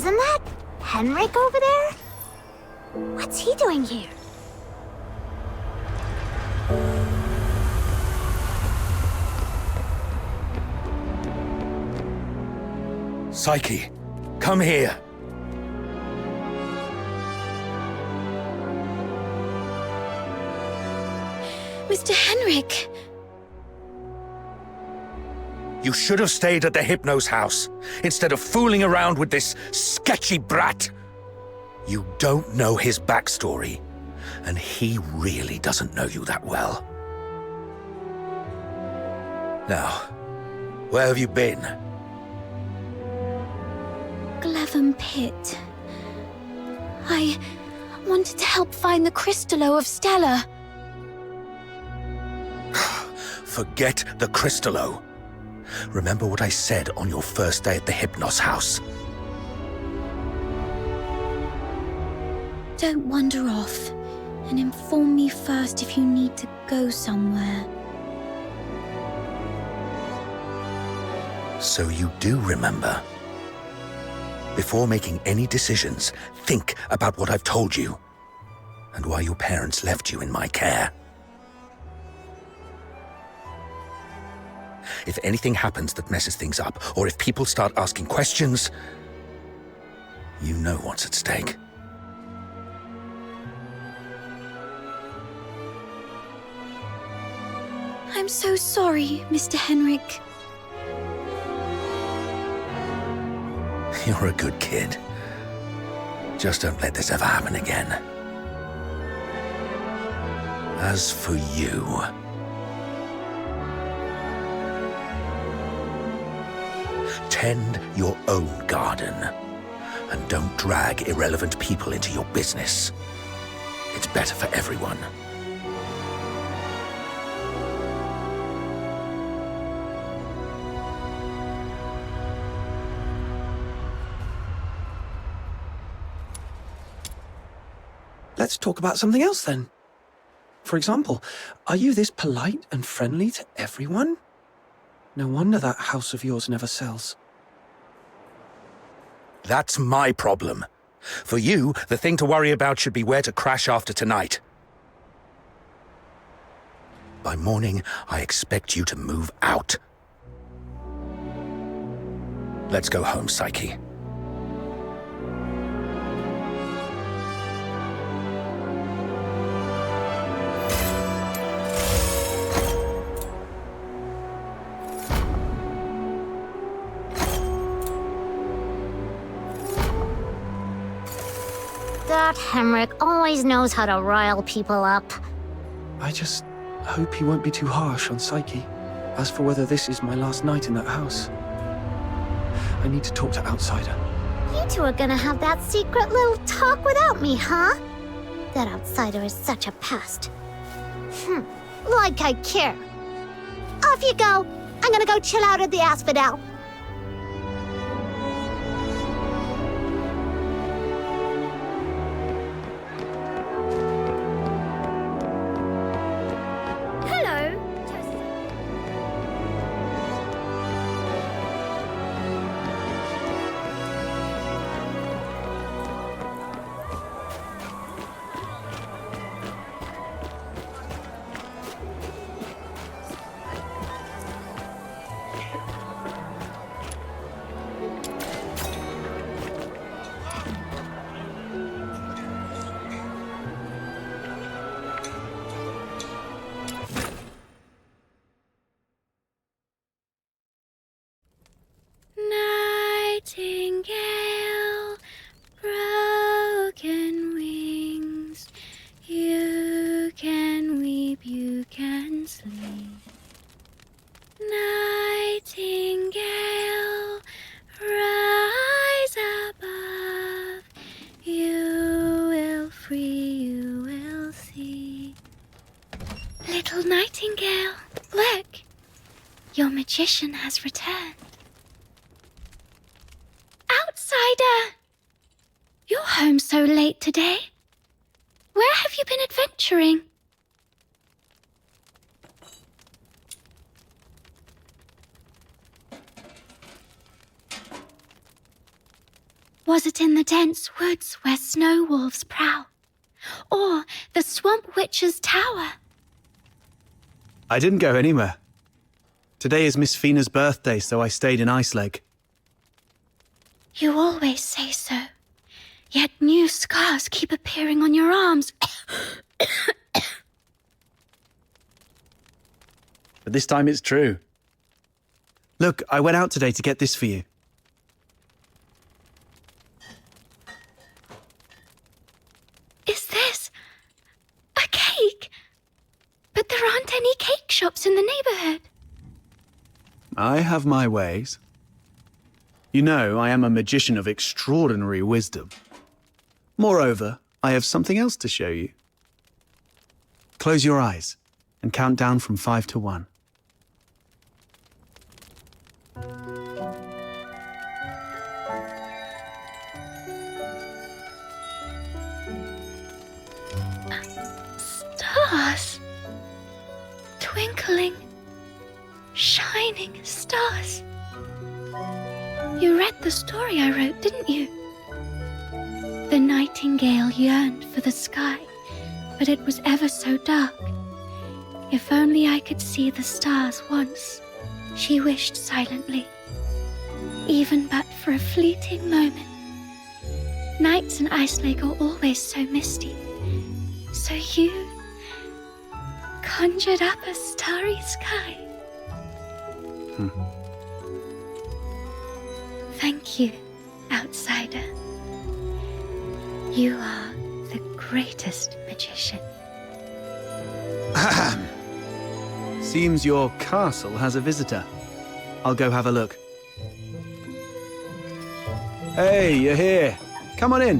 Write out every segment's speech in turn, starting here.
Isn't that Henrik over there? What's he doing here? Psyche, come here. Mr. Henrik! You should have stayed at the Hypno's house, instead of fooling around with this sketchy brat. You don't know his backstory, and he really doesn't know you that well. Now, where have you been? Glevum Pit. I wanted to help find the Crystallo of Stella. Forget the Crystallo. Remember what I said on your first day at the Hypnos house. Don't wander off, and inform me first if you need to go somewhere. So you do remember. Before making any decisions, think about what I've told you, and why your parents left you in my care. If anything happens that messes things up, or if people start asking questions, you know what's at stake. I'm so sorry, Mr. Henrik. You're a good kid. Just don't let this ever happen again. As for you... tend your own garden, and don't drag irrelevant people into your business. It's better for everyone. Let's talk about something else then. For example, are you this polite and friendly to everyone? No wonder that house of yours never sells. That's my problem. For you, the thing to worry about should be where to crash after tonight. By morning, I expect you to move out. Let's go home, Psyche. That Henrik always knows how to rile people up. I just hope he won't be too harsh on Psyche. As for whether this is my last night in that house, I need to talk to Outsider. You two are gonna have that secret little talk without me, huh? That Outsider is such a pest. Like I care. Off you go. I'm gonna go chill out at the Asphodel. Nightingale, broken wings, you can weep, you can sleep. Nightingale, rise above, you will free, you will see. Little Nightingale, look, your magician has returned. Outsider! You're home so late today. Where have you been adventuring? Was it in the dense woods where snow wolves prowl? Or the swamp witch's tower? I didn't go anywhere. Today is Miss Fina's birthday, so I stayed in Iceleg. You always say so. Yet new scars keep appearing on your arms. But this time it's true. Look, I went out today to get this for you. Is this a cake? But there aren't any cake shops in the neighborhood. I have my ways. You know, I am a magician of extraordinary wisdom. Moreover, I have something else to show you. Close your eyes and count down from 5 to 1. Stars. Twinkling, shining stars. You read the story I wrote, didn't you? The nightingale yearned for the sky, but it was ever so dark. If only I could see the stars once, she wished silently, even but for a fleeting moment. Nights in Iceleg are always so misty, so you conjured up a starry sky. Thank you, outsider. You are the greatest magician. Seems your castle has a visitor. I'll go have a look. Hey, you're here. Come on in.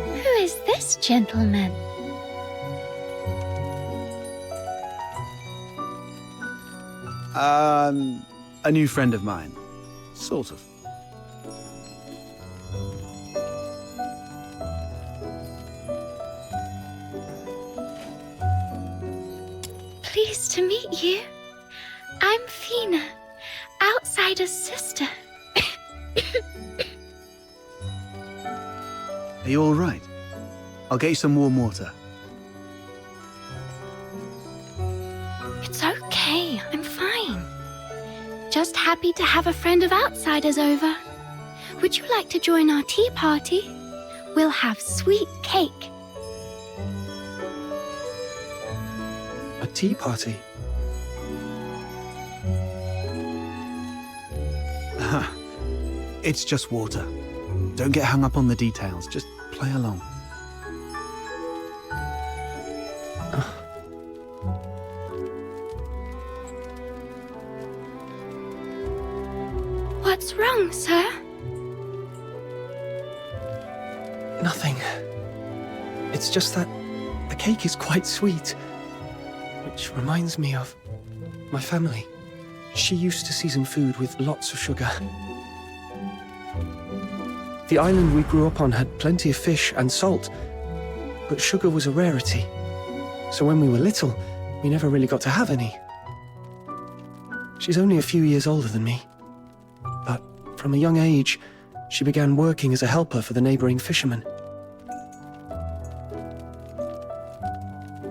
Who is this gentleman? A new friend of mine. Sort of. Pleased to meet you. I'm Fina, outsider's sister. Are you all right? I'll get you some warm water. It's okay, I'm fine. Just happy to have a friend of outsiders over. Would you like to join our tea party? We'll have sweet cake. A tea party? It's just water. Don't get hung up on the details. Just play along. What's wrong, sir? Nothing. It's just that the cake is quite sweet. Which reminds me of my family. She used to season food with lots of sugar. The island we grew up on had plenty of fish and salt, but sugar was a rarity. So when we were little, we never really got to have any. She's only a few years older than me, but from a young age, she began working as a helper for the neighboring fishermen.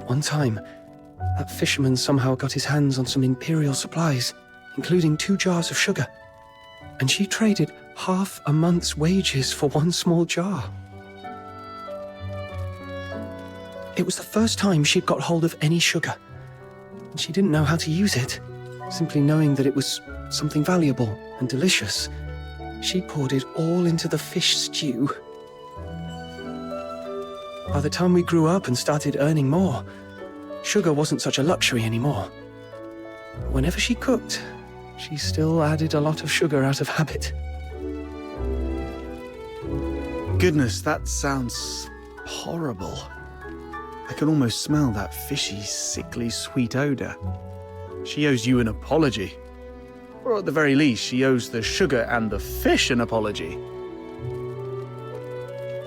One time, that fisherman somehow got his hands on some imperial supplies, including 2 jars of sugar, and she traded half a month's wages for one small jar. It was the first time she'd got hold of any sugar, and she didn't know how to use it. Simply knowing that it was something valuable and delicious, she poured it all into the fish stew. By the time we grew up and started earning more, sugar wasn't such a luxury anymore. Whenever she cooked, she still added a lot of sugar out of habit. Goodness, that sounds horrible. I can almost smell that fishy, sickly, sweet odor. She owes you an apology. Or at the very least, she owes the sugar and the fish an apology.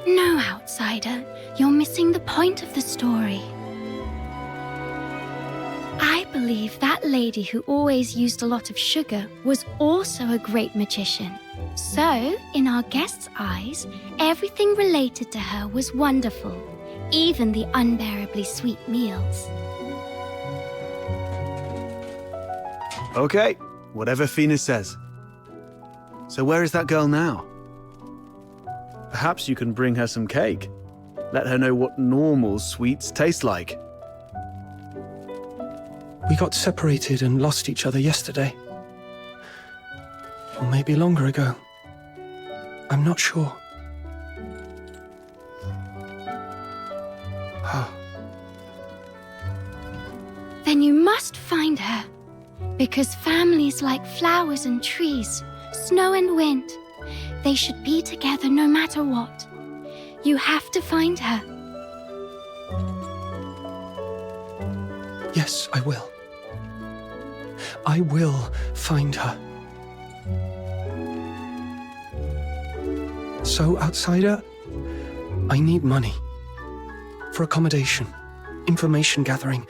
No, outsider. You're missing the point of the story. I believe that lady who always used a lot of sugar was also a great magician. So, in our guest's eyes, everything related to her was wonderful, even the unbearably sweet meals. Okay, whatever Fina says. So where is that girl now? Perhaps you can bring her some cake. Let her know what normal sweets taste like. We got separated and lost each other yesterday. Or maybe longer ago. I'm not sure. Then you must find her. Because families like flowers and trees, snow and wind, they should be together no matter what. You have to find her. Yes, I will. I will find her. So, outsider, I need money. For accommodation, information gathering,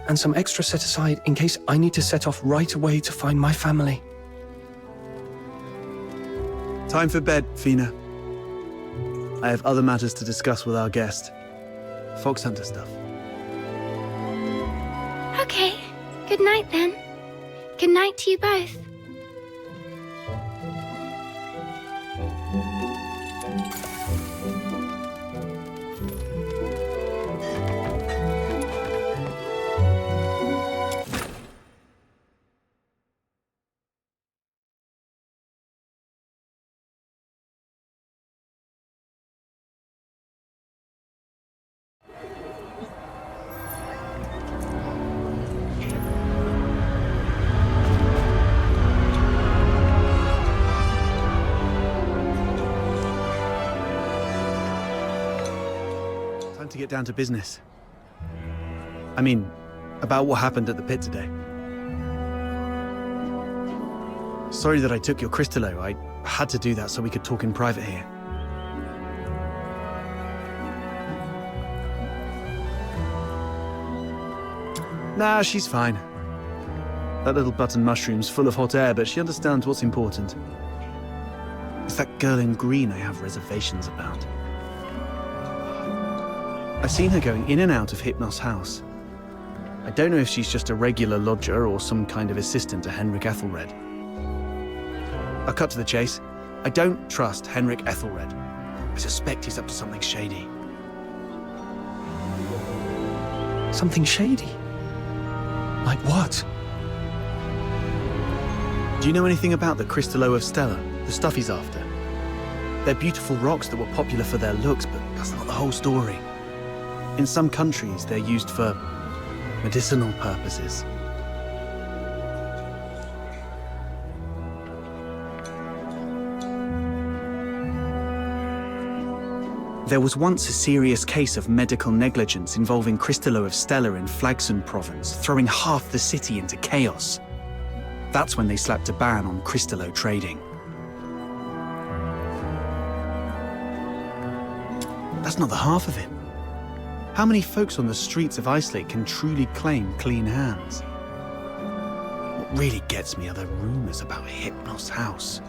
and some extra set aside in case I need to set off right away to find my family. Time for bed, Fina. I have other matters to discuss with our guest. Fox hunter stuff. Okay, good night then. Good night to you both. To get down to business. I mean, about what happened at the pit today. Sorry that I took your Crystallo. I had to do that so we could talk in private here. Nah, she's fine. That little button mushroom's full of hot air, but she understands what's important. It's that girl in green I have reservations about. I've seen her going in and out of Hypnos' house. I don't know if she's just a regular lodger or some kind of assistant to Henrik Ethelred. I'll cut to the chase. I don't trust Henrik Ethelred. I suspect he's up to something shady. Something shady? Like what? Do you know anything about the Crystallo of Stella, the stuff he's after? They're beautiful rocks that were popular for their looks, but that's not the whole story. In some countries, they're used for medicinal purposes. There was once a serious case of medical negligence involving Crystallo of Stella in Flagsund province, throwing half the city into chaos. That's when they slapped a ban on Crystallo trading. That's not the half of it. How many folks on the streets of Islake can truly claim clean hands? What really gets me are the rumors about Hypnos' house.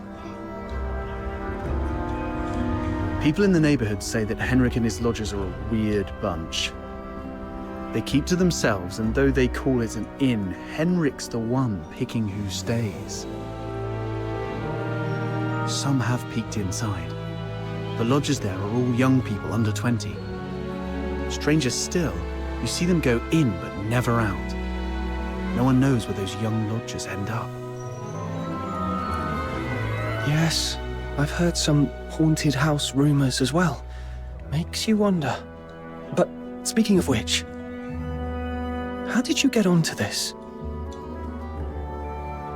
People in the neighborhood say that Henrik and his lodgers are a weird bunch. They keep to themselves, and though they call it an inn, Henrik's the one picking who stays. Some have peeked inside. The lodgers there are all young people under 20. Stranger still, you see them go in but never out. No one knows where those young lodgers end up. Yes, I've heard some haunted house rumors as well. Makes you wonder. But speaking of which, how did you get onto this?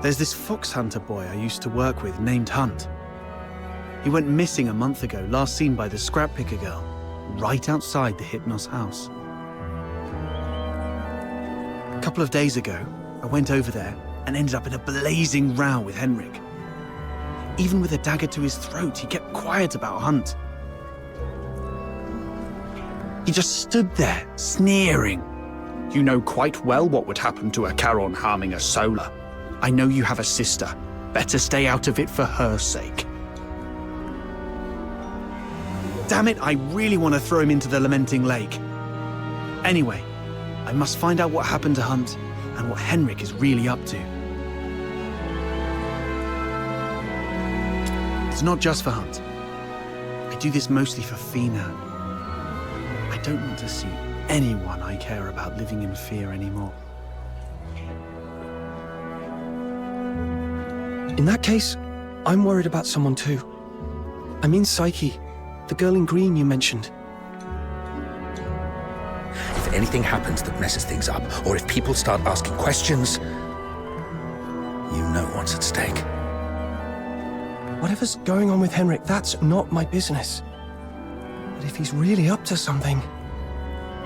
There's this fox hunter boy I used to work with named Hunt. He went missing a month ago, last seen by the scrap picker girl, right outside the Hypnos house. A couple of days ago, I went over there and ended up in a blazing row with Henrik. Even with a dagger to his throat, he kept quiet about Hunt. He just stood there, sneering. You know quite well what would happen to a Charon harming a Solar. I know you have a sister. Better stay out of it for her sake. Damn it, I really want to throw him into the Lamenting Lake. Anyway, I must find out what happened to Hunt and what Henrik is really up to. It's not just for Hunt. I do this mostly for Fina. I don't want to see anyone I care about living in fear anymore. In that case, I'm worried about someone too. I mean Psyche, the girl in green you mentioned. If anything happens that messes things up, or if people start asking questions, you know what's at stake. Whatever's going on with Henrik, that's not my business. But if he's really up to something,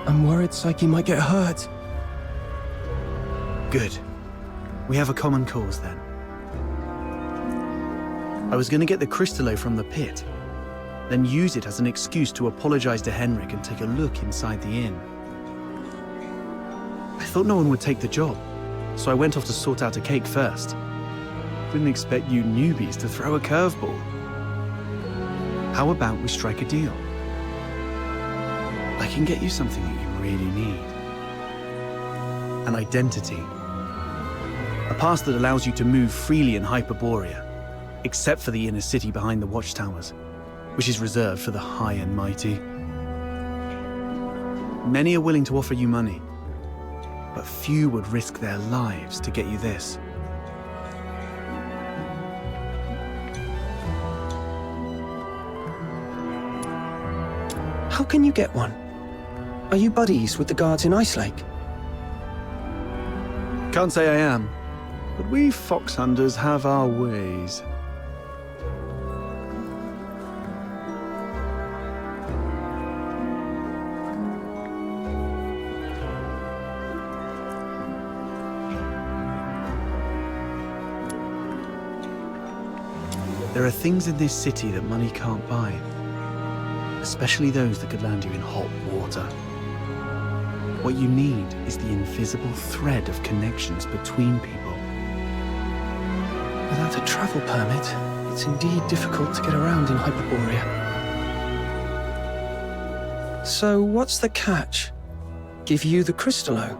I'm worried Psyche might get hurt. Good. We have a common cause then. I was going to get the Crystallo from the pit, then use it as an excuse to apologize to Henrik and take a look inside the inn. I thought no one would take the job, so I went off to sort out a cake first. Didn't expect you newbies to throw a curveball. How about we strike a deal? I can get you something that you really need. An identity. A pass that allows you to move freely in Hyperborea, except for the inner city behind the watchtowers, which is reserved for the high and mighty. Many are willing to offer you money, but few would risk their lives to get you this. How can you get one? Are you buddies with the guards in Ice Lake? Can't say I am, but we fox hunters have our ways. There are things in this city that money can't buy, especially those that could land you in hot water. What you need is the invisible thread of connections between people. Without a travel permit, it's indeed difficult to get around in Hyperborea. So what's the catch? Give you the Crystallo?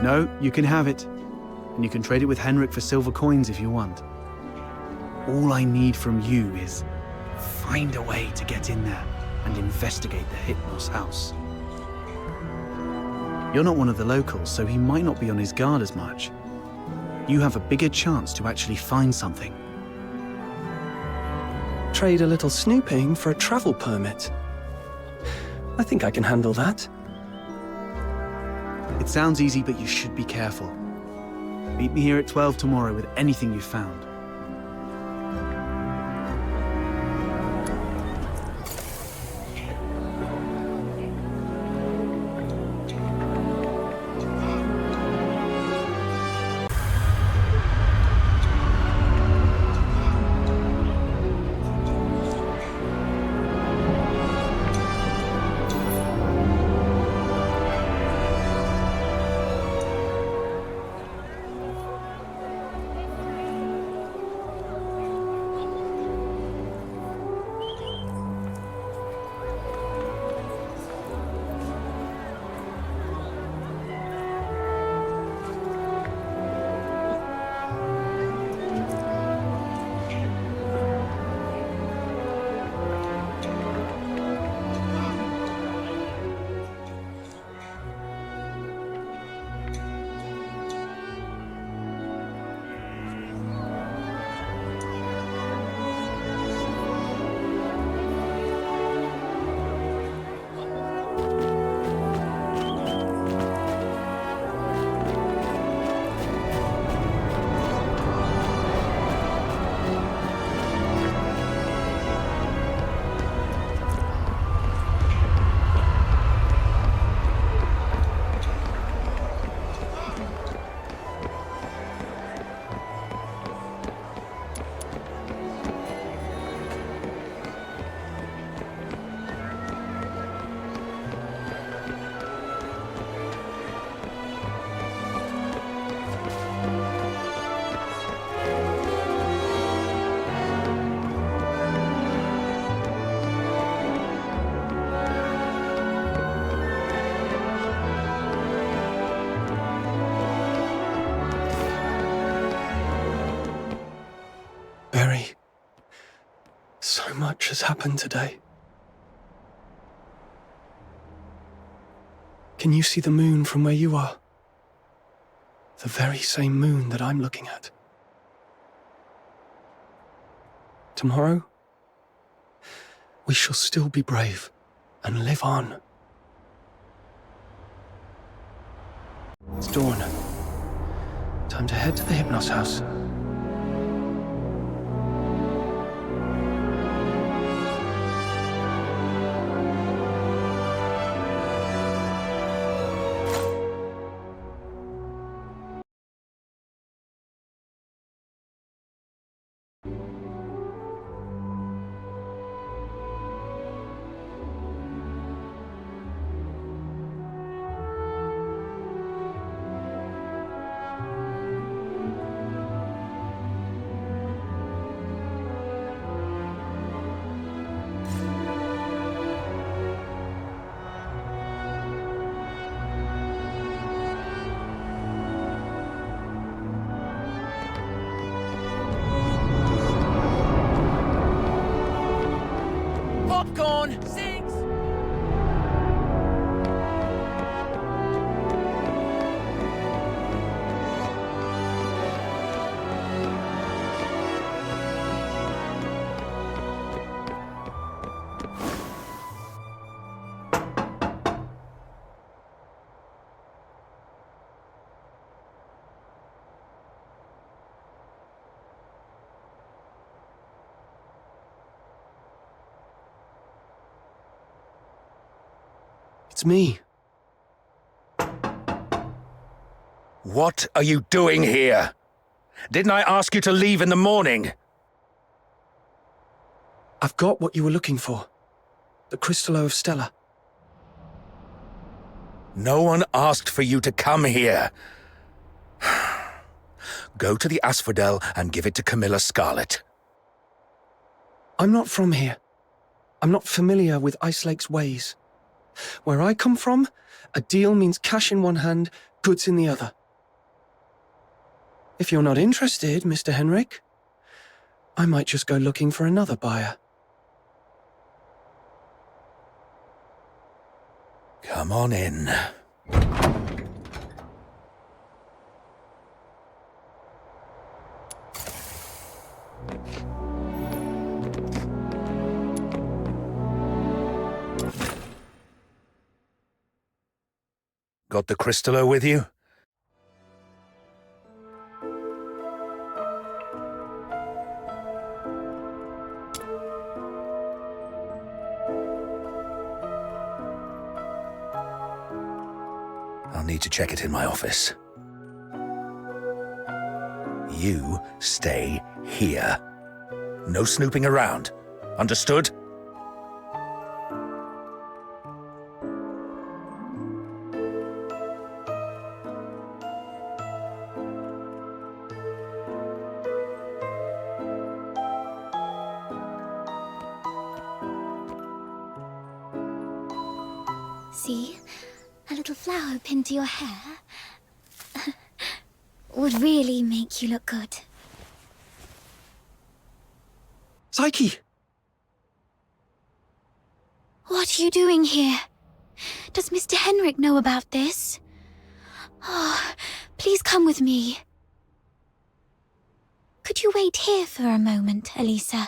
No, you can have it, and you can trade it with Henrik for silver coins if you want. All I need from you is find a way to get in there and investigate the Hypnos house. You're not one of the locals, so he might not be on his guard as much. You have a bigger chance to actually find something. Trade a little snooping for a travel permit. I think I can handle that. It sounds easy, but you should be careful. Meet me here at 12 tomorrow with anything you've found. has happened today. Can you see the moon from where you are? The very same moon that I'm looking at. Tomorrow, we shall still be brave and live on. It's dawn. Time to head to the Hypnos house. Popcorn! Six! It's me. What are you doing here? Didn't I ask you to leave in the morning? I've got what you were looking for. The Crystallo of Stella. No one asked for you to come here. Go to the Asphodel and give it to Camilla Scarlet. I'm not from here. I'm not familiar with Ice Lake's ways. Where I come from, a deal means cash in one hand, goods in the other. If you're not interested, Mr. Henrik, I might just go looking for another buyer. Come on in. Got the Crystallo with you? I'll need to check it in my office. You stay here. No snooping around. Understood? See? A little flower pinned to your hair would really make you look good. Psyche! What are you doing here? Does Mr. Henrik know about this? Oh, please come with me. Could you wait here for a moment, Elisa?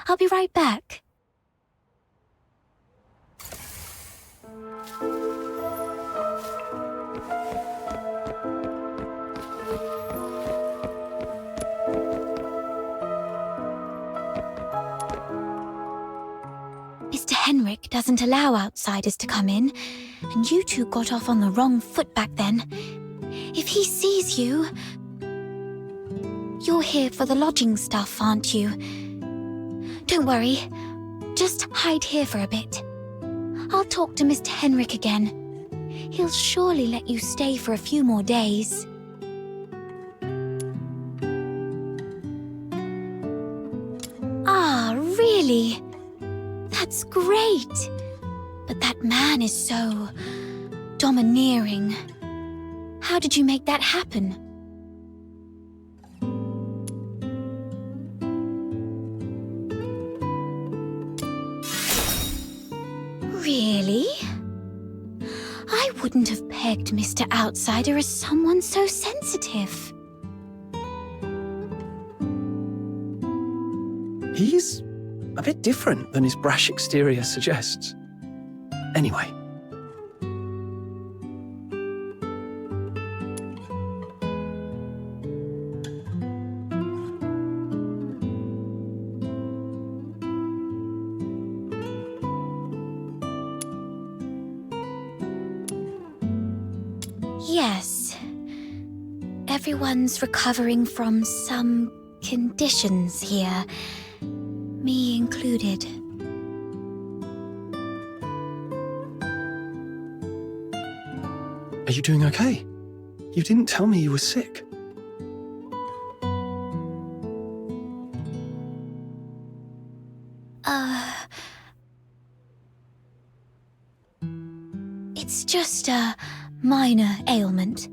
I'll be right back. Mr. Henrik doesn't allow outsiders to come in, and you two got off on the wrong foot back then. If he sees you... You're here for the lodging stuff, aren't you? Don't worry. Just hide here for a bit. I'll talk to Mr. Henrik again. He'll surely let you stay for a few more days. Ah, really? That's great. But that man is so... domineering. How did you make that happen? Really? I wouldn't have pegged Mr. Outsider as someone so sensitive. He's a bit different than his brash exterior suggests. Anyway. Yes. Everyone's recovering from some conditions here. Me included. Are you doing okay? You didn't tell me you were sick. It's just a minor ailment.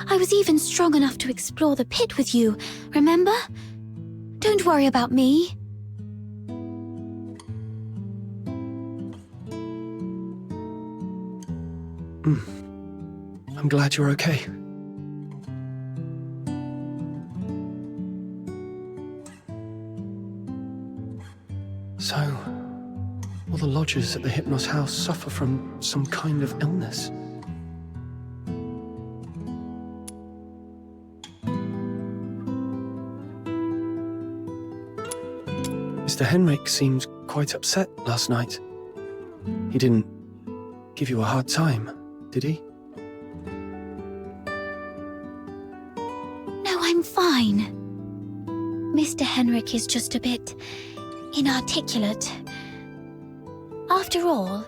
I was even strong enough to explore the pit with you, remember? Don't worry about me. I'm glad you're okay. So, all the lodgers at the Hypnos house suffer from some kind of illness. Mr. Henrik seemed quite upset last night. He didn't give you a hard time, did he? No, I'm fine. Mr. Henrik is just a bit inarticulate. After all,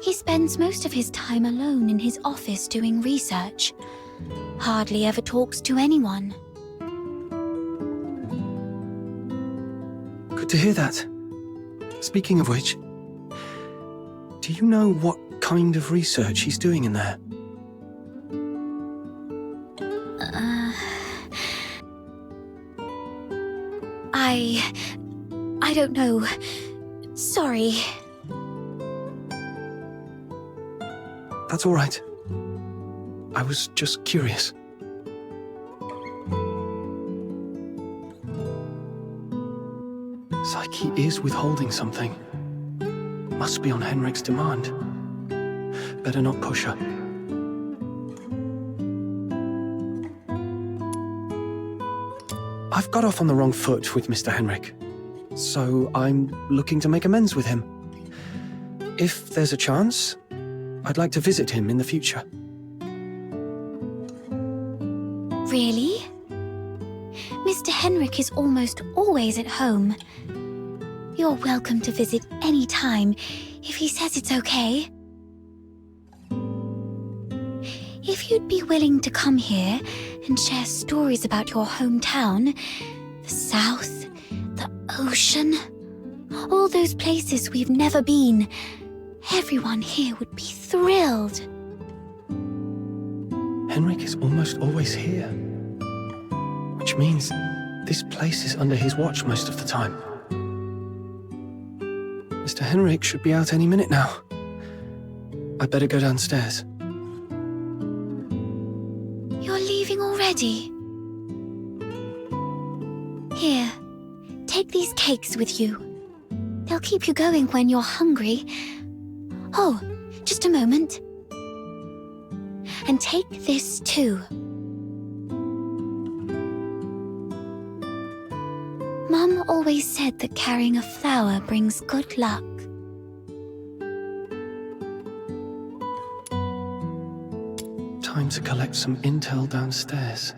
he spends most of his time alone in his office doing research. Hardly ever talks to anyone. Good to hear that. Speaking of which, do you know what kind of research he's doing in there? I don't know. Sorry. That's all right. I was just curious. Psyche is withholding something. Must be on Henrik's demand. Better not push her. I've got off on the wrong foot with Mr. Henrik, so I'm looking to make amends with him. If there's a chance, I'd like to visit him in the future. Really? Mr. Henrik is almost always at home. You're welcome to visit any time, if he says it's okay. If you'd be willing to come here and share stories about your hometown, the South, the ocean, all those places we've never been, everyone here would be thrilled. Henrik is almost always here, which means this place is under his watch most of the time. Mr. Henrik should be out any minute now. I'd better go downstairs. You're leaving already? Here, take these cakes with you. They'll keep you going when you're hungry. Oh, just a moment. And take this too. Mum always said that carrying a flower brings good luck. Time to collect some intel downstairs.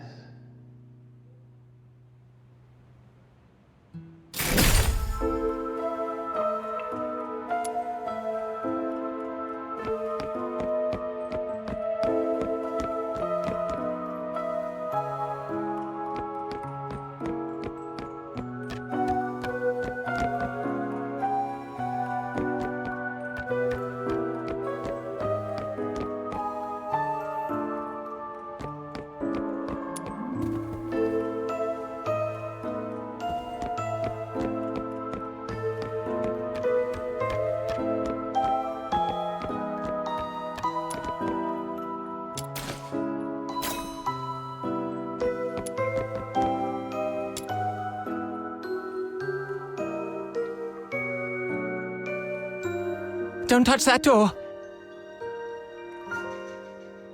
Don't touch that door.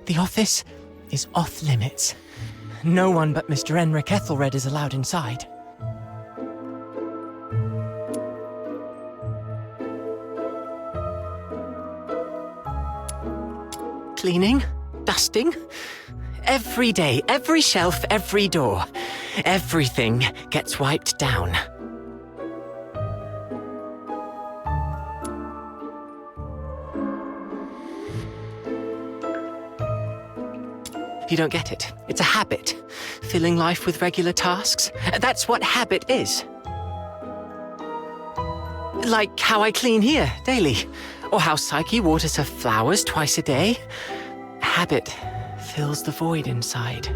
The office is off limits. No one but Mr. Enric Ethelred is allowed inside. Cleaning, dusting, every day, every shelf, every door. Everything gets wiped down. You don't get it. It's a habit. Filling life with regular tasks. That's what habit is. Like how I clean here daily. Or how Psyche waters her flowers twice a day. Habit fills the void inside.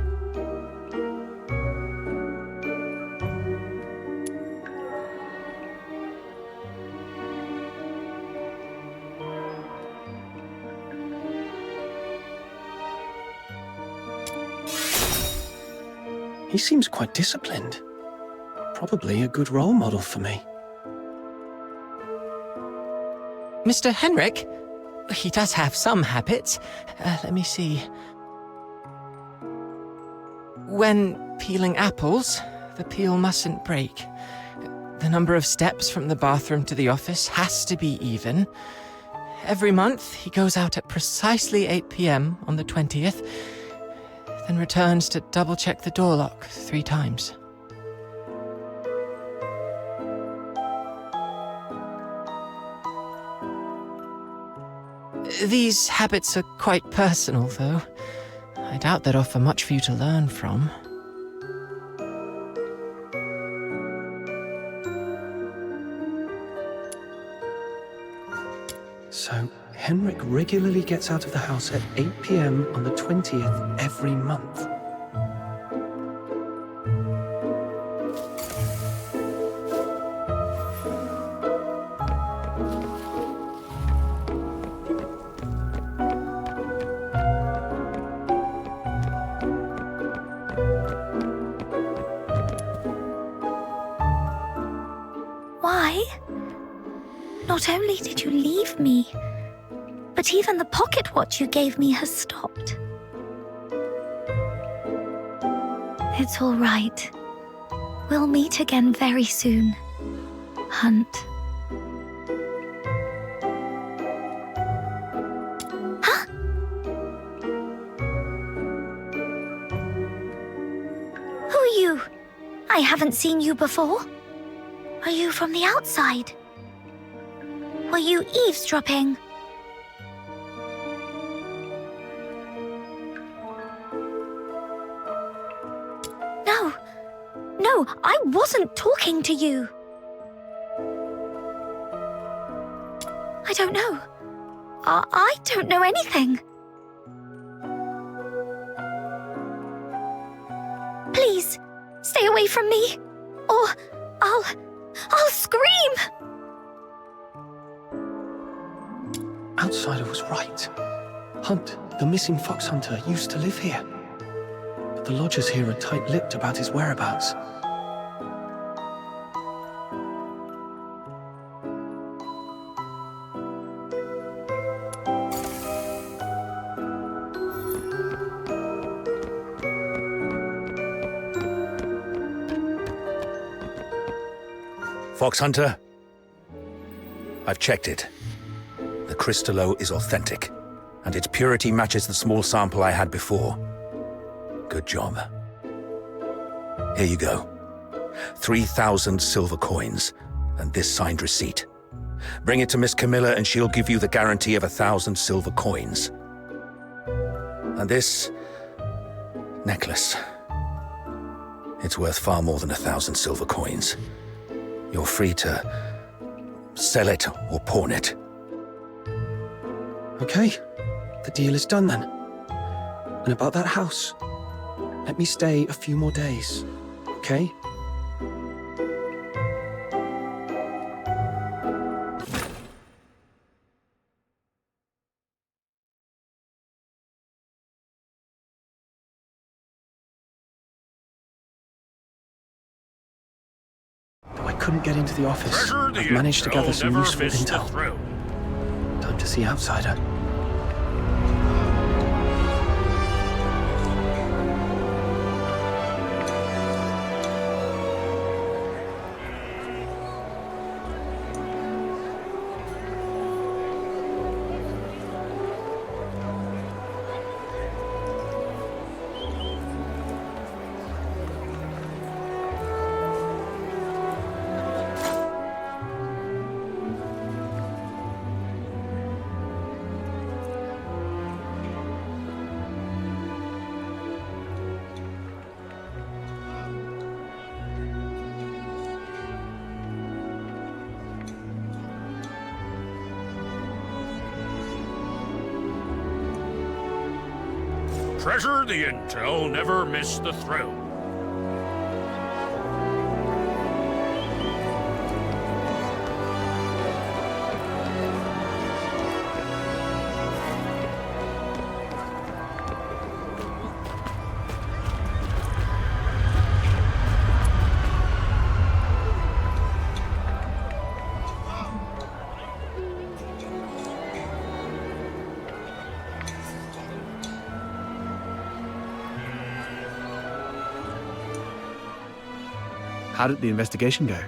He seems quite disciplined. Probably a good role model for me. Mr. Henrik? He does have some habits. Let me see. When peeling apples, the peel mustn't break. The number of steps from the bathroom to the office has to be even. Every month, he goes out at precisely 8 p.m. on the 20th, then returns to double-check the door lock 3 times. These habits are quite personal, though. I doubt they'd offer much for you to learn from. So, Henrik regularly gets out of the house at 8 p.m. on the 20th every month. Why? Not only did you leave me, but even the pocket watch you gave me has stopped. It's all right. We'll meet again very soon, Hunt. Huh? Who are you? I haven't seen you before. Are you from the outside? Were you eavesdropping? No, I wasn't talking to you. I don't know. I don't know anything. Please, stay away from me, or I'll scream! Outsider was right. Hunt, the missing fox hunter, used to live here. But the lodgers here are tight-lipped about his whereabouts. Fox Hunter, I've checked it. The Crystallo is authentic, and its purity matches the small sample I had before. Good job. Here you go. 3,000 silver coins, and this signed receipt. Bring it to Miss Camilla and she'll give you the guarantee of 1,000 silver coins. And this necklace. It's worth far more than 1,000 silver coins. You're free to sell it or pawn it. Okay, the deal is done then. And about that house, let me stay a few more days, okay? Though I couldn't get into the office, I've managed to gather some useful intel. Time time to see Outsider. Treasure the intel, never miss the thrill. How did the investigation go?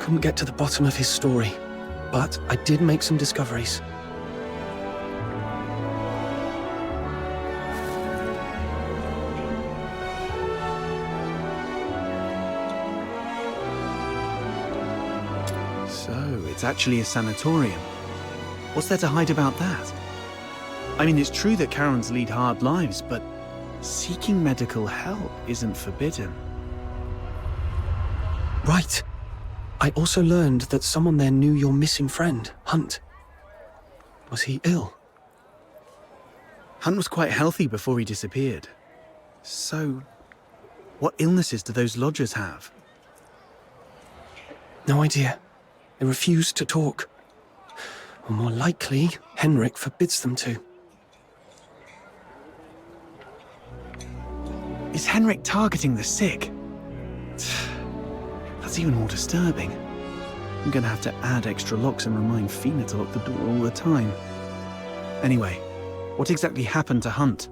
Couldn't get to the bottom of his story, but I did make some discoveries. So, it's actually a sanatorium. What's there to hide about that? I mean, it's true that Karens lead hard lives, but seeking medical help isn't forbidden. Right. I also learned that someone there knew your missing friend, Hunt. Was he ill? Hunt was quite healthy before he disappeared. So, what illnesses do those lodgers have? No idea. They refuse to talk. Or more likely, Henrik forbids them to. Is Henrik targeting the sick? That's even more disturbing. I'm gonna have to add extra locks and remind Fina to lock the door all the time. Anyway, what exactly happened to Hunt?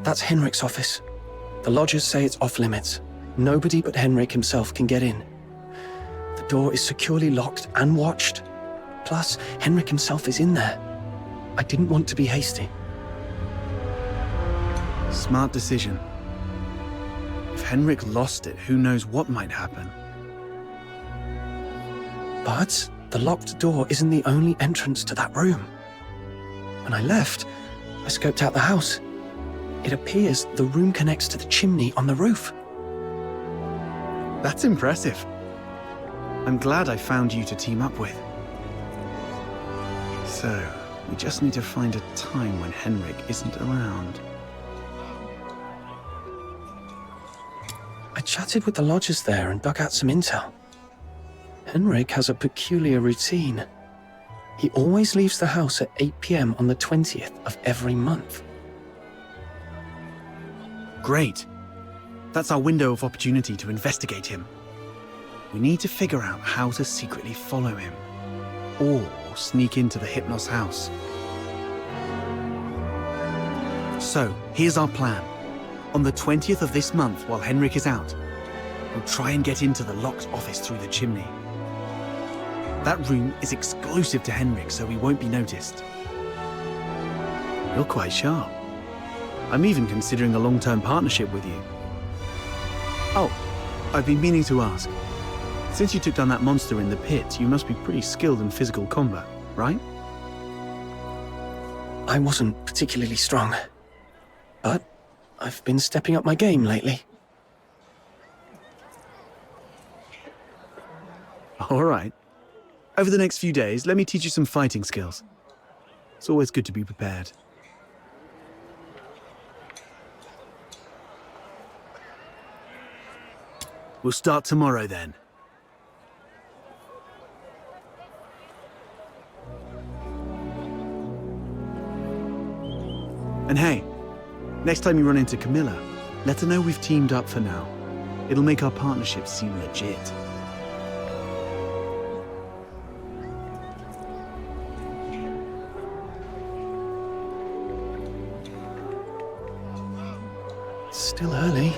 That's Henrik's office. The lodgers say it's off limits. Nobody but Henrik himself can get in. The door is securely locked and watched. Plus, Henrik himself is in there. I didn't want to be hasty. Smart decision. If Henrik lost it, who knows what might happen. But the locked door isn't the only entrance to that room. When I left, I scoped out the house. It appears the room connects to the chimney on the roof. That's impressive. I'm glad I found you to team up with. So, we just need to find a time when Henrik isn't around. I chatted with the lodgers there and dug out some intel. Henrik has a peculiar routine. He always leaves the house at 8 p.m. on the 20th of every month. Great. That's our window of opportunity to investigate him. We need to figure out how to secretly follow him. Or sneak into the Hypnos house. So, here's our plan. On the 20th of this month, while Henrik is out, we'll try and get into the locked office through the chimney. That room is exclusive to Henrik, so we won't be noticed. You're quite sharp. I'm even considering a long-term partnership with you. Oh, I've been meaning to ask. Since you took down that monster in the pit, you must be pretty skilled in physical combat, right? I wasn't particularly strong, but I've been stepping up my game lately. All right. Over the next few days, let me teach you some fighting skills. It's always good to be prepared. We'll start tomorrow then. And hey, next time you run into Camilla, let her know we've teamed up for now. It'll make our partnership seem legit. It's still early.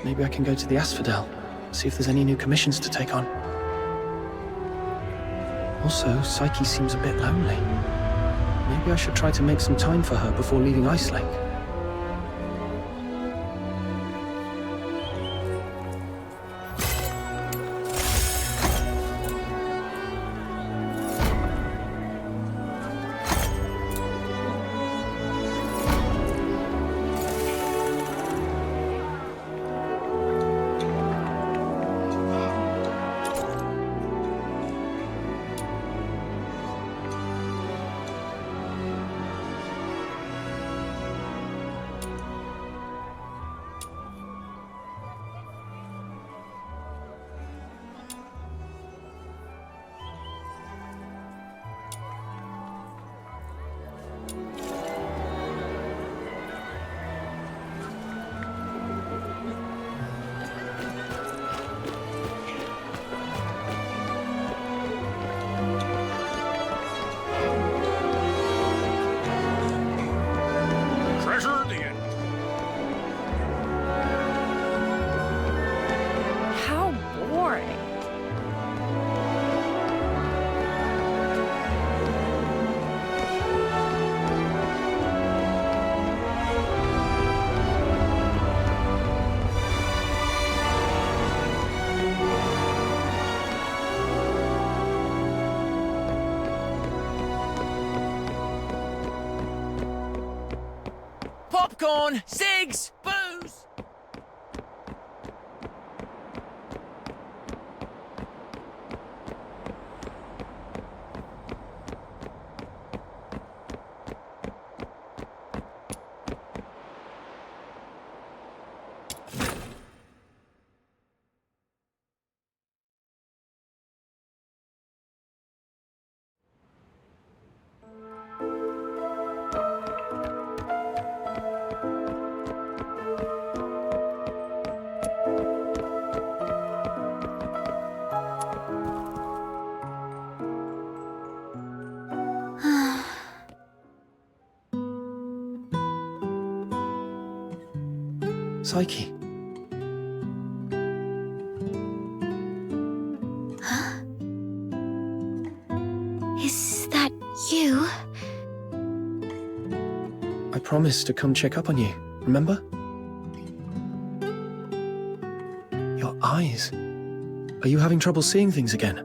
Maybe I can go to the Asphodel, see if there's any new commissions to take on. Also, Psyche seems a bit lonely. Maybe I should try to make some time for her before leaving Icelink. Treasure the end. How boring. Popcorn! Cigs! Booze! Psyche. Is that you? I promised to come check up on you, remember? Your eyes. Are you having trouble seeing things again?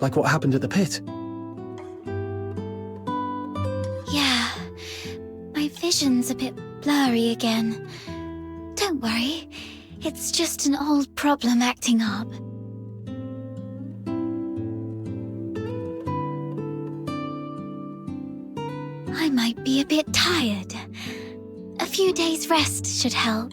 Like what happened at the pit? Yeah. My vision's a bit blurry again. Don't worry. It's just an old problem acting up. I might be a bit tired. A few days rest should help.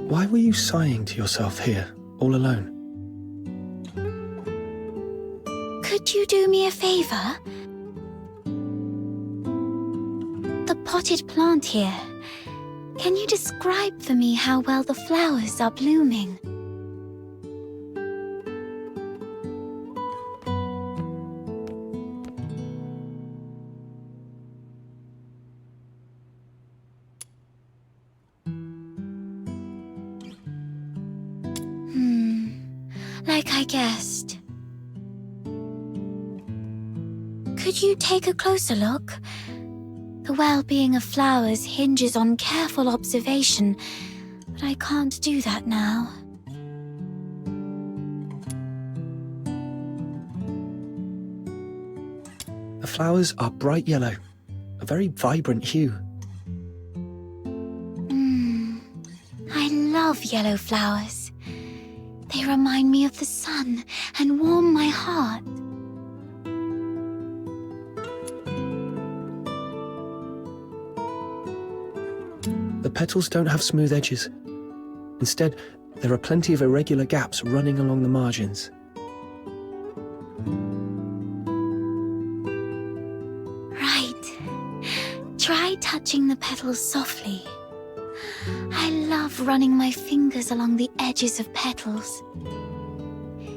Why were you sighing to yourself here, all alone? Could you do me a favor? The potted plant here. Can you describe for me how well the flowers are blooming? Like I guessed. Could you take a closer look? The well-being of flowers hinges on careful observation, but I can't do that now. The flowers are bright yellow, a very vibrant hue. love yellow flowers. They remind me of the sun and warm my heart. The petals don't have smooth edges. Instead, there are plenty of irregular gaps running along the margins. Right. Try touching the petals softly. I love running my fingers along the edges of petals.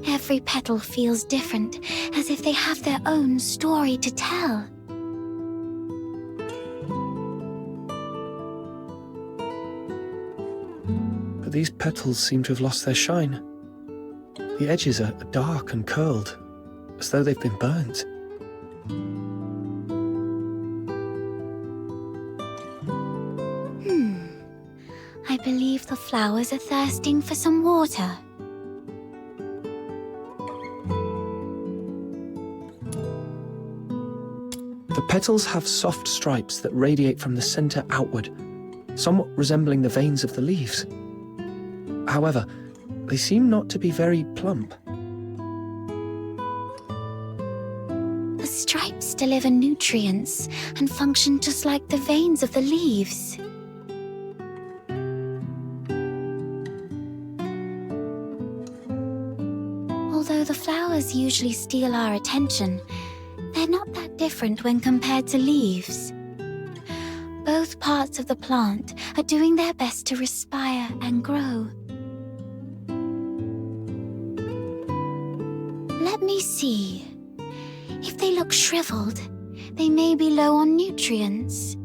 Every petal feels different, as if they have their own story to tell. But these petals seem to have lost their shine. The edges are dark and curled, as though they've been burnt. I believe the flowers are thirsting for some water. The petals have soft stripes that radiate from the center outward, somewhat resembling the veins of the leaves. However, they seem not to be very plump. The stripes deliver nutrients and function just like the veins of the leaves. Although the flowers usually steal our attention, they're not that different when compared to leaves. Both parts of the plant are doing their best to respire and grow. Let me see. If they look shriveled, they may be low on nutrients.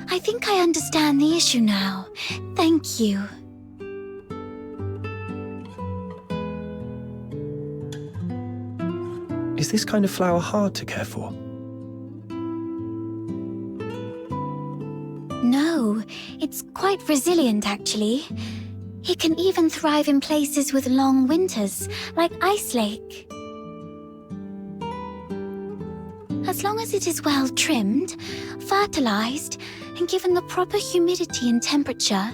I think I understand the issue now. Thank you. Is this kind of flower hard to care for? No, it's quite resilient actually. It can even thrive in places with long winters, like Ice Lake. As long as it is well trimmed, fertilized, and given the proper humidity and temperature,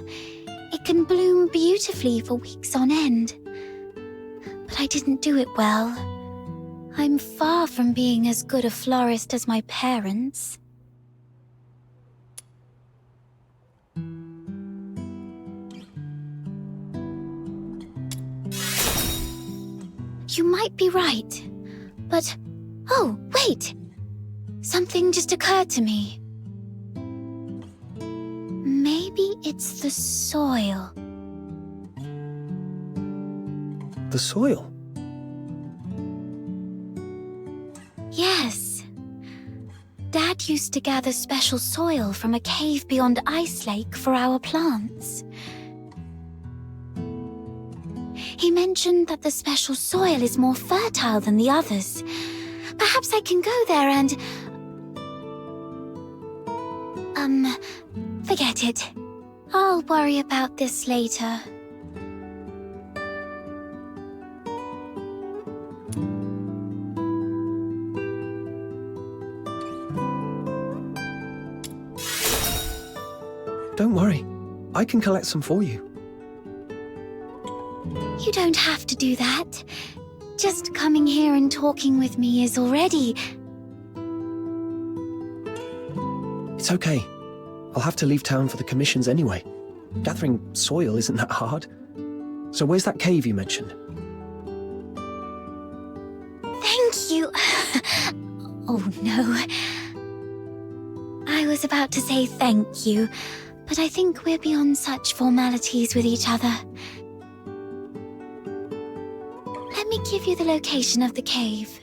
it can bloom beautifully for weeks on end. But I didn't do it well. I'm far from being as good a florist as my parents. You might be right, but... Oh, wait! Something just occurred to me. Maybe it's the soil. The soil? Yes. Dad used to gather special soil from a cave beyond Ice Lake for our plants. He mentioned that the special soil is more fertile than the others. Perhaps I can go there and... Forget it. I'll worry about this later. Don't worry. I can collect some for you. You don't have to do that. Just coming here and talking with me is already... It's okay. I'll have to leave town for the commissions anyway. Gathering soil isn't that hard. So where's that cave you mentioned? Thank you. Oh, no. I was about to say thank you, but I think we're beyond such formalities with each other. Let me give you the location of the cave.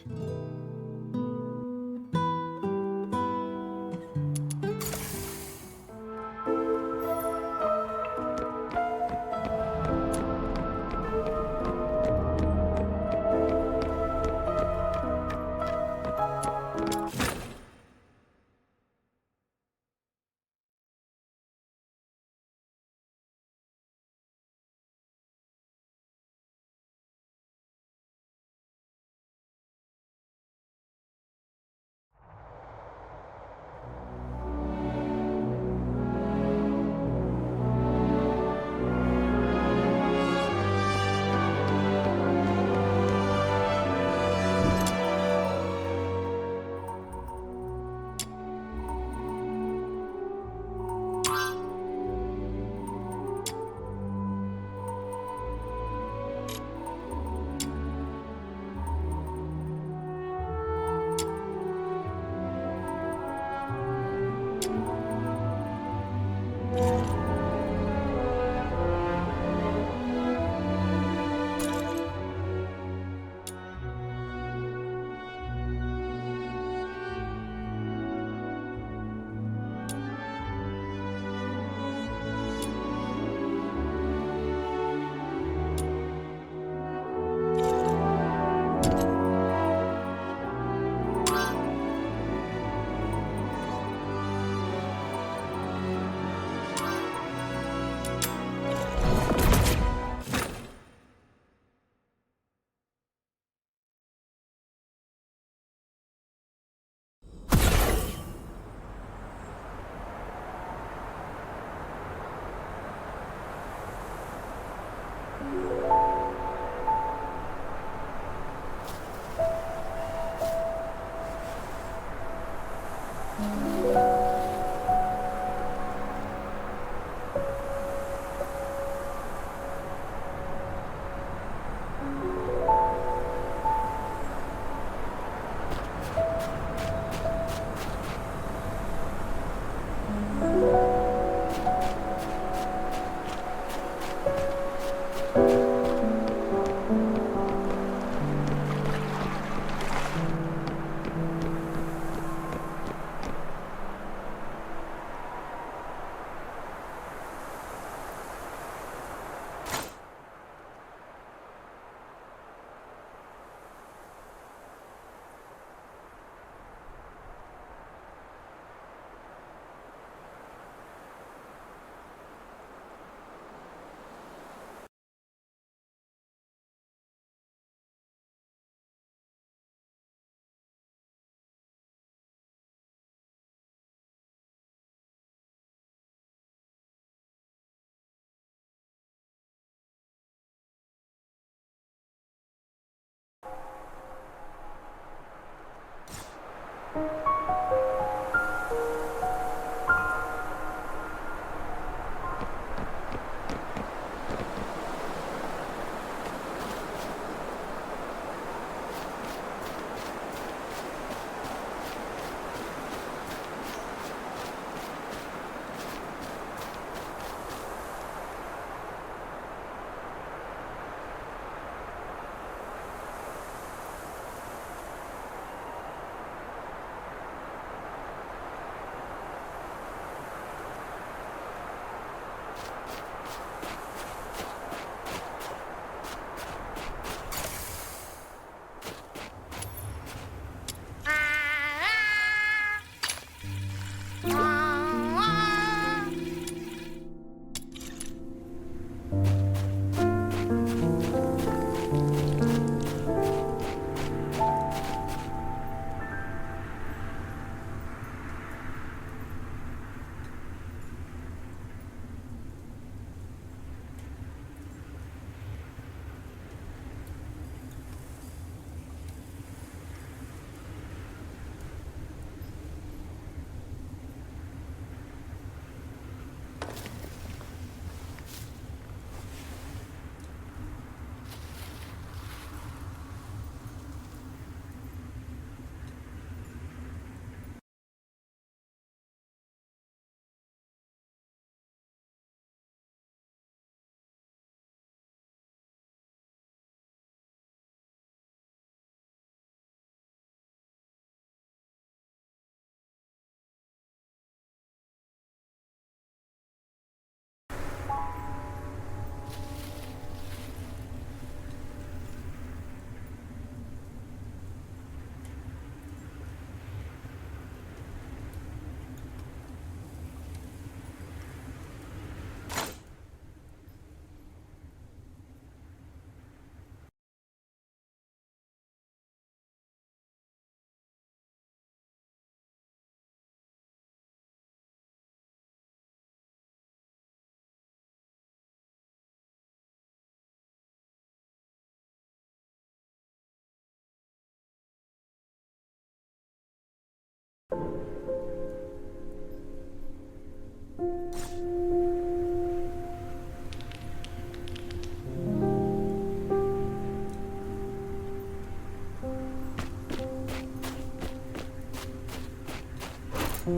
The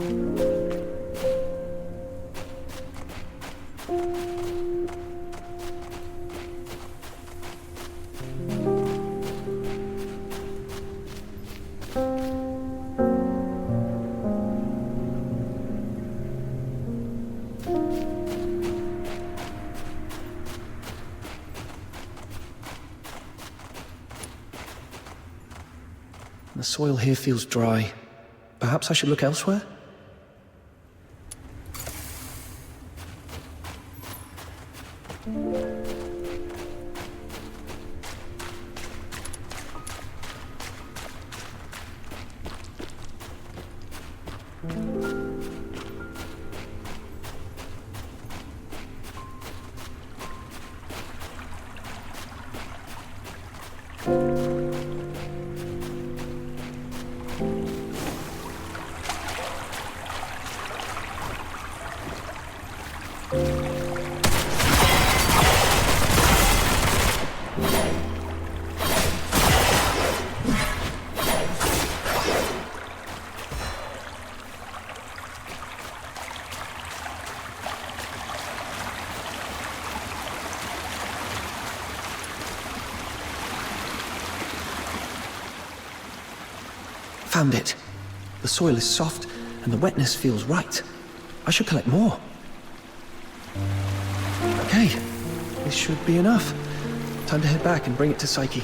soil here feels dry. Perhaps I should look elsewhere? Found it. The soil is soft, and the wetness feels right. I should collect more. Okay, this should be enough. Time to head back and bring it to Psyche.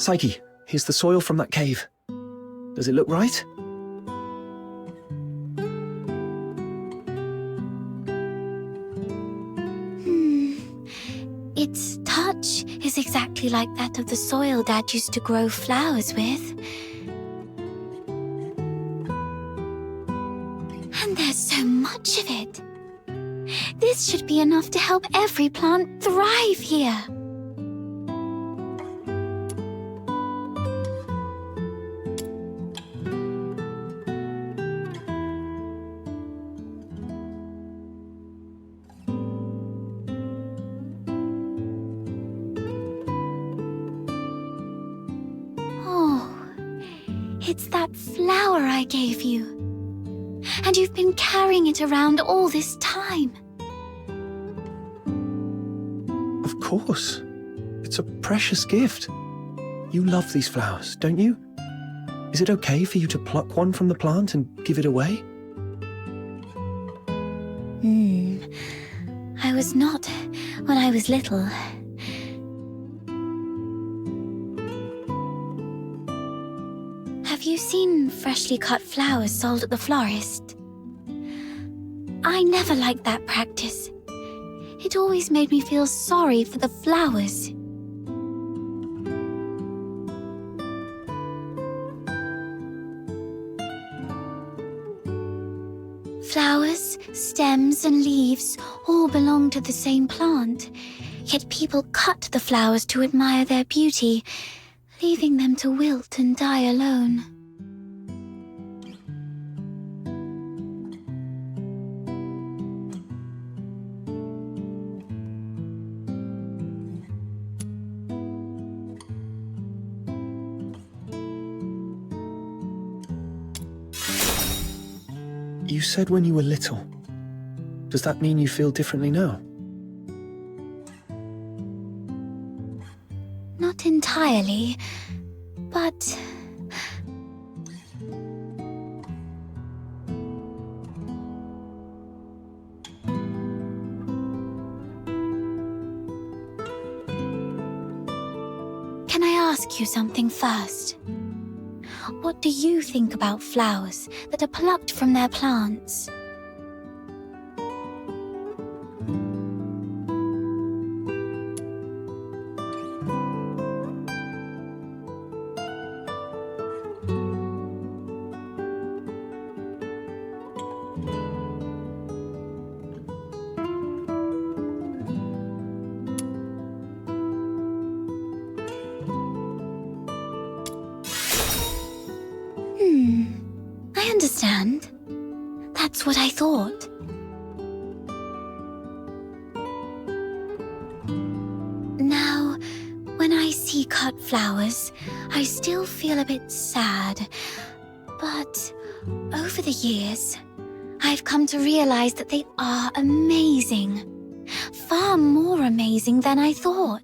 Psyche, here's the soil from that cave. Does it look right? Its touch is exactly like that of the soil Dad used to grow flowers with. And there's so much of it. This should be enough to help every plant thrive here. It's that flower I gave you. And you've been carrying it around all this time. Of course. It's a precious gift. You love these flowers, don't you? Is it okay for you to pluck one from the plant and give it away? I was not when I was little. Have you seen freshly cut flowers sold at the florist? I never liked that practice. It always made me feel sorry for the flowers. Flowers, stems, and leaves all belong to the same plant, yet people cut the flowers to admire their beauty, leaving them to wilt and die alone. You said when you were little. Does that mean you feel differently now? Not entirely, but... Can I ask you something first? What do you think about flowers that are plucked from their plants? I understand. That's what I thought. Now, when I see cut flowers, I still feel a bit sad. But over the years, I've come to realize that they are amazing. Far more amazing than I thought.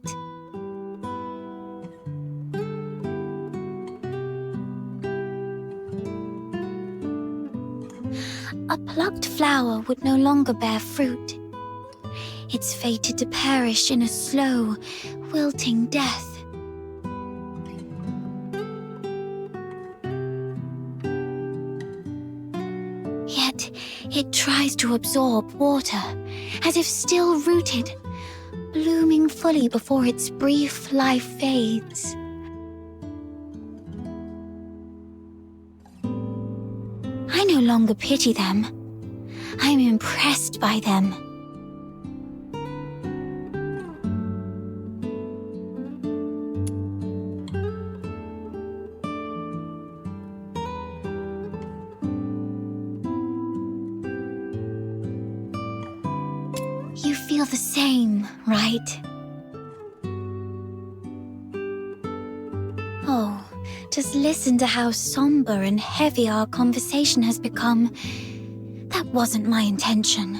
A plucked flower would no longer bear fruit. It's fated to perish in a slow, wilting death. Yet, it tries to absorb water, as if still rooted, blooming fully before its brief life fades. I no longer pity them. I'm impressed by them. You feel the same, right? Oh. Just listen to how somber and heavy our conversation has become. That wasn't my intention.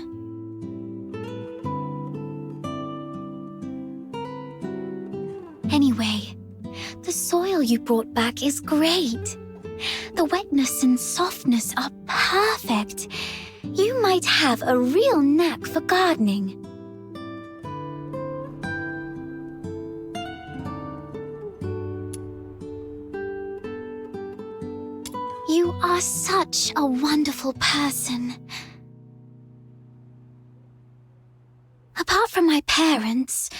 Anyway, the soil you brought back is great. The wetness and softness are perfect. You might have a real knack for gardening. You are such a wonderful person. Apart from my parents,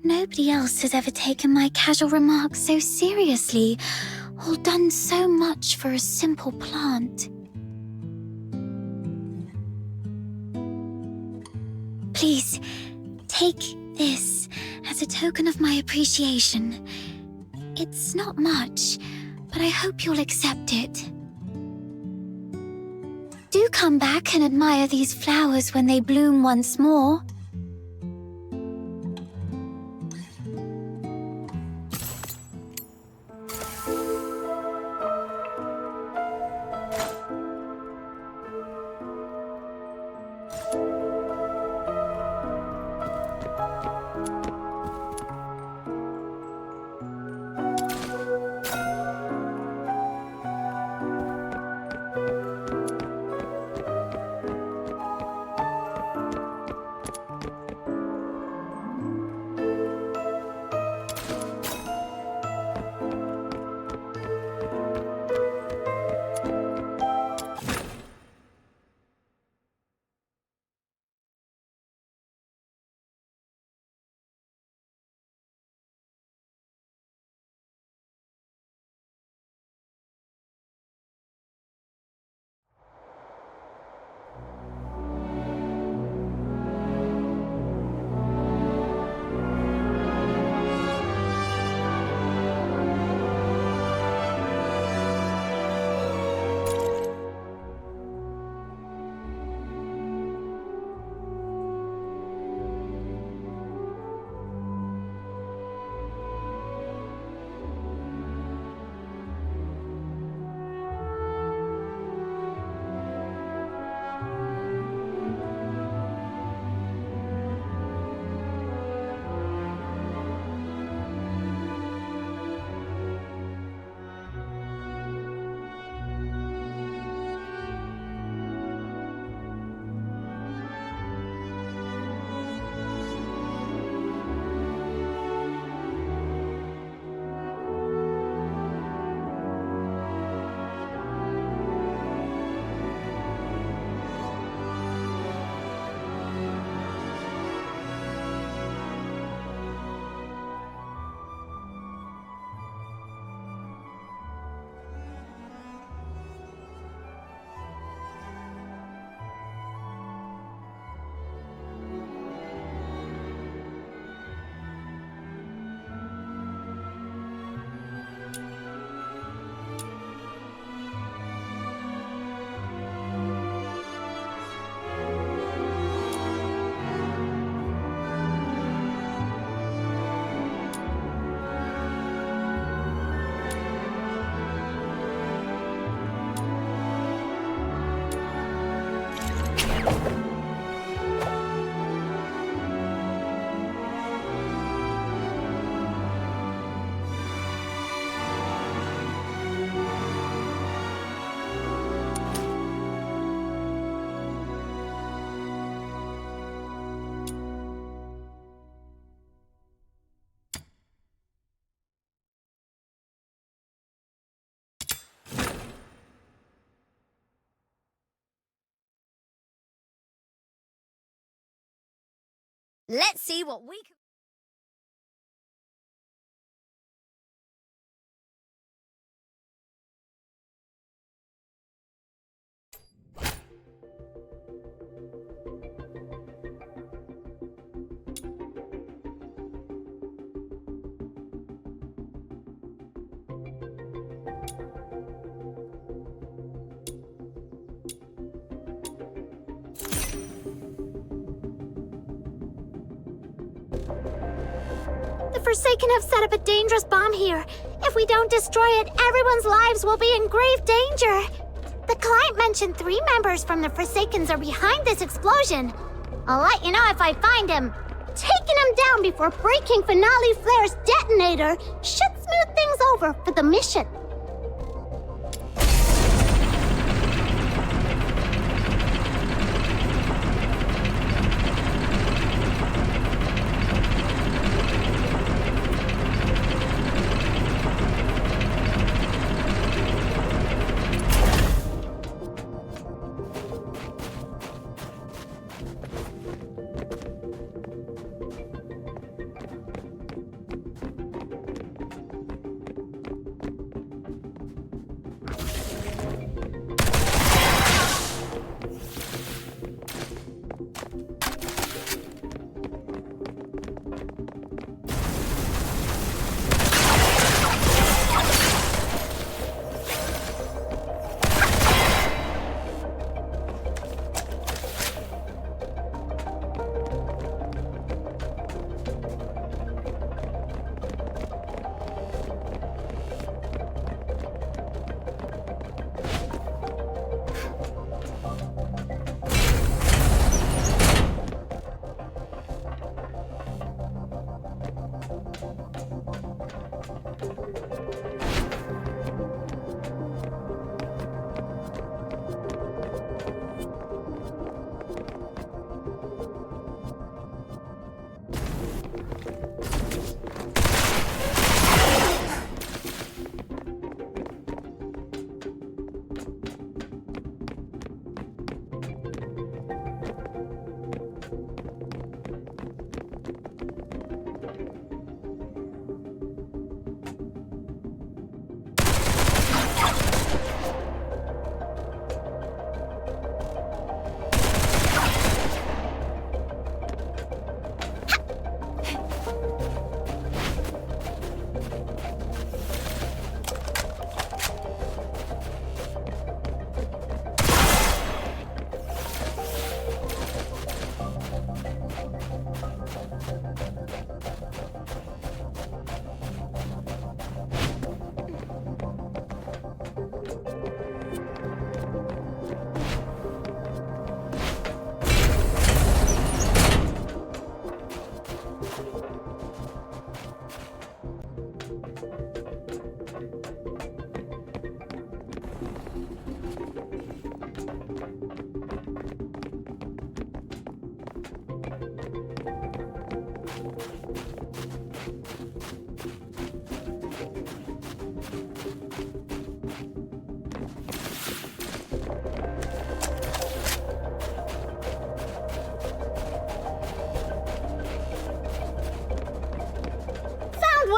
nobody else has ever taken my casual remarks so seriously, or done so much for a simple plant. Please, take this as a token of my appreciation. It's not much, but I hope you'll accept it. Do come back and admire these flowers when they bloom once more. Let's see what we can... The Forsaken have set up a dangerous bomb here. If we don't destroy it, everyone's lives will be in grave danger. The client mentioned 3 members from the Forsakens are behind this explosion. I'll let you know if I find him. Taking him down before breaking Finale Flare's detonator should smooth things over for the mission.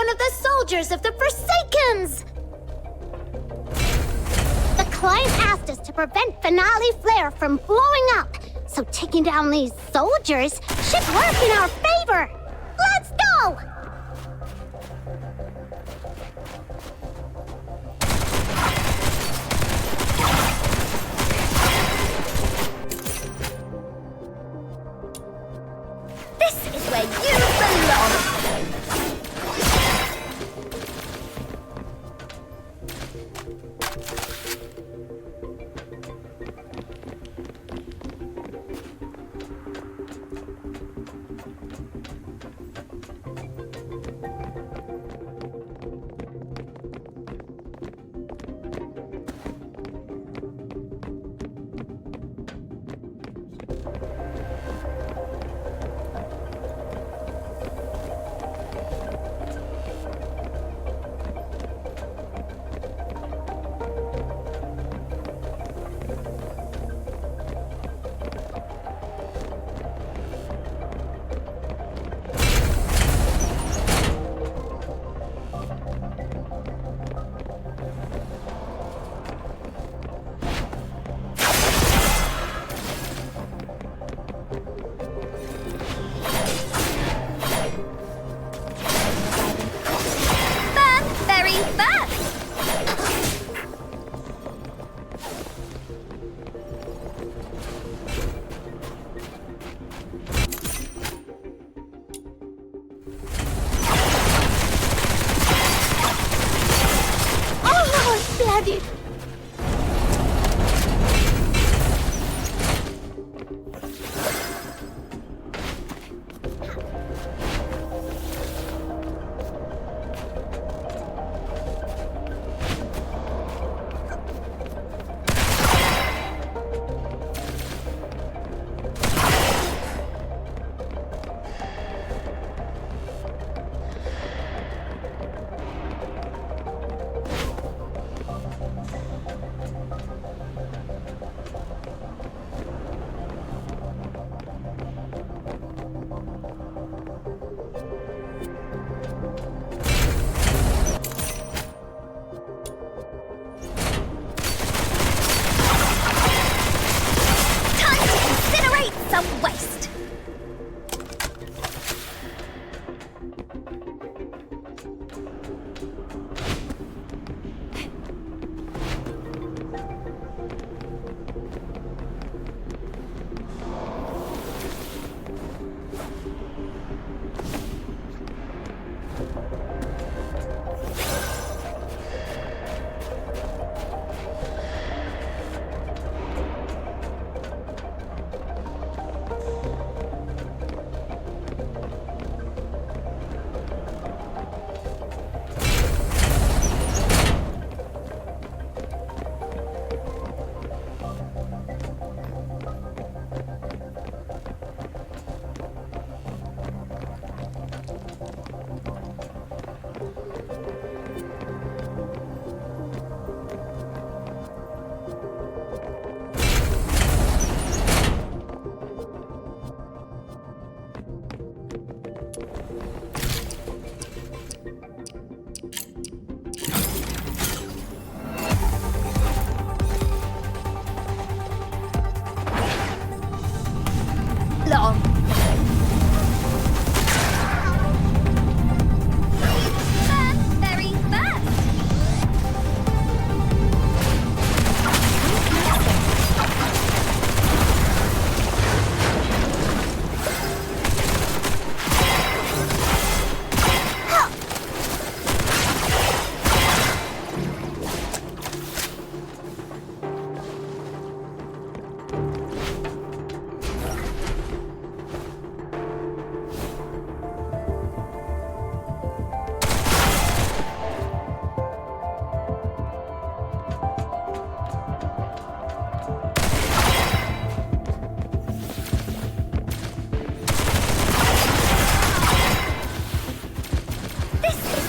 one of the soldiers of the Forsakens! The client asked us to prevent Finale Flare from blowing up, so taking down these soldiers should work in our favor! Let's go! This is where you belong!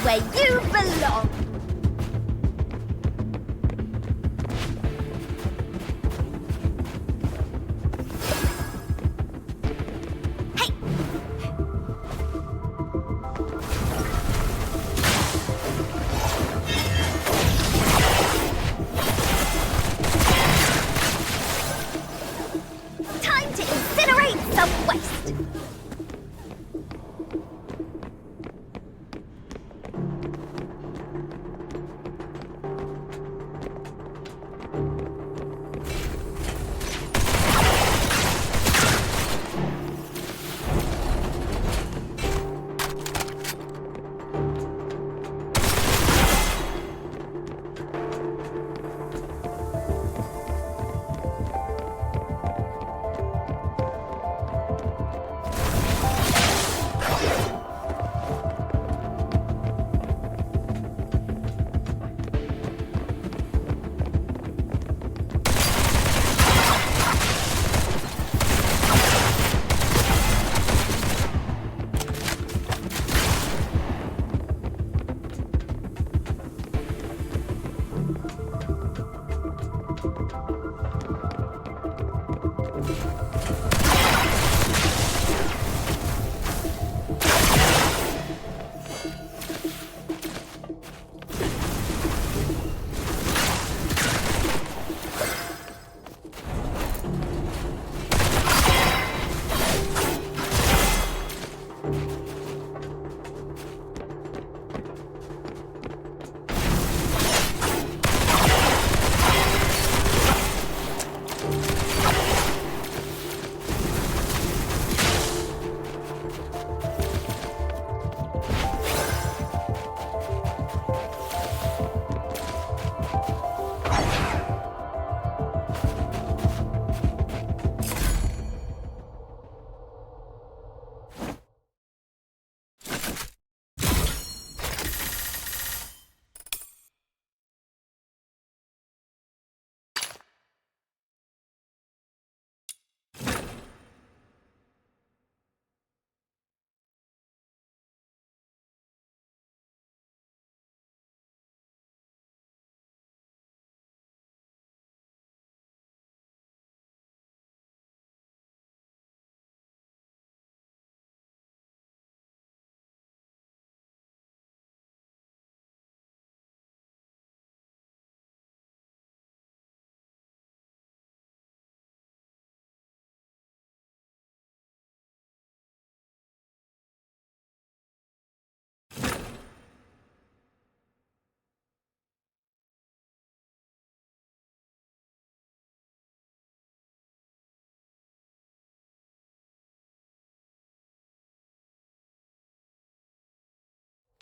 where you belong. Hey!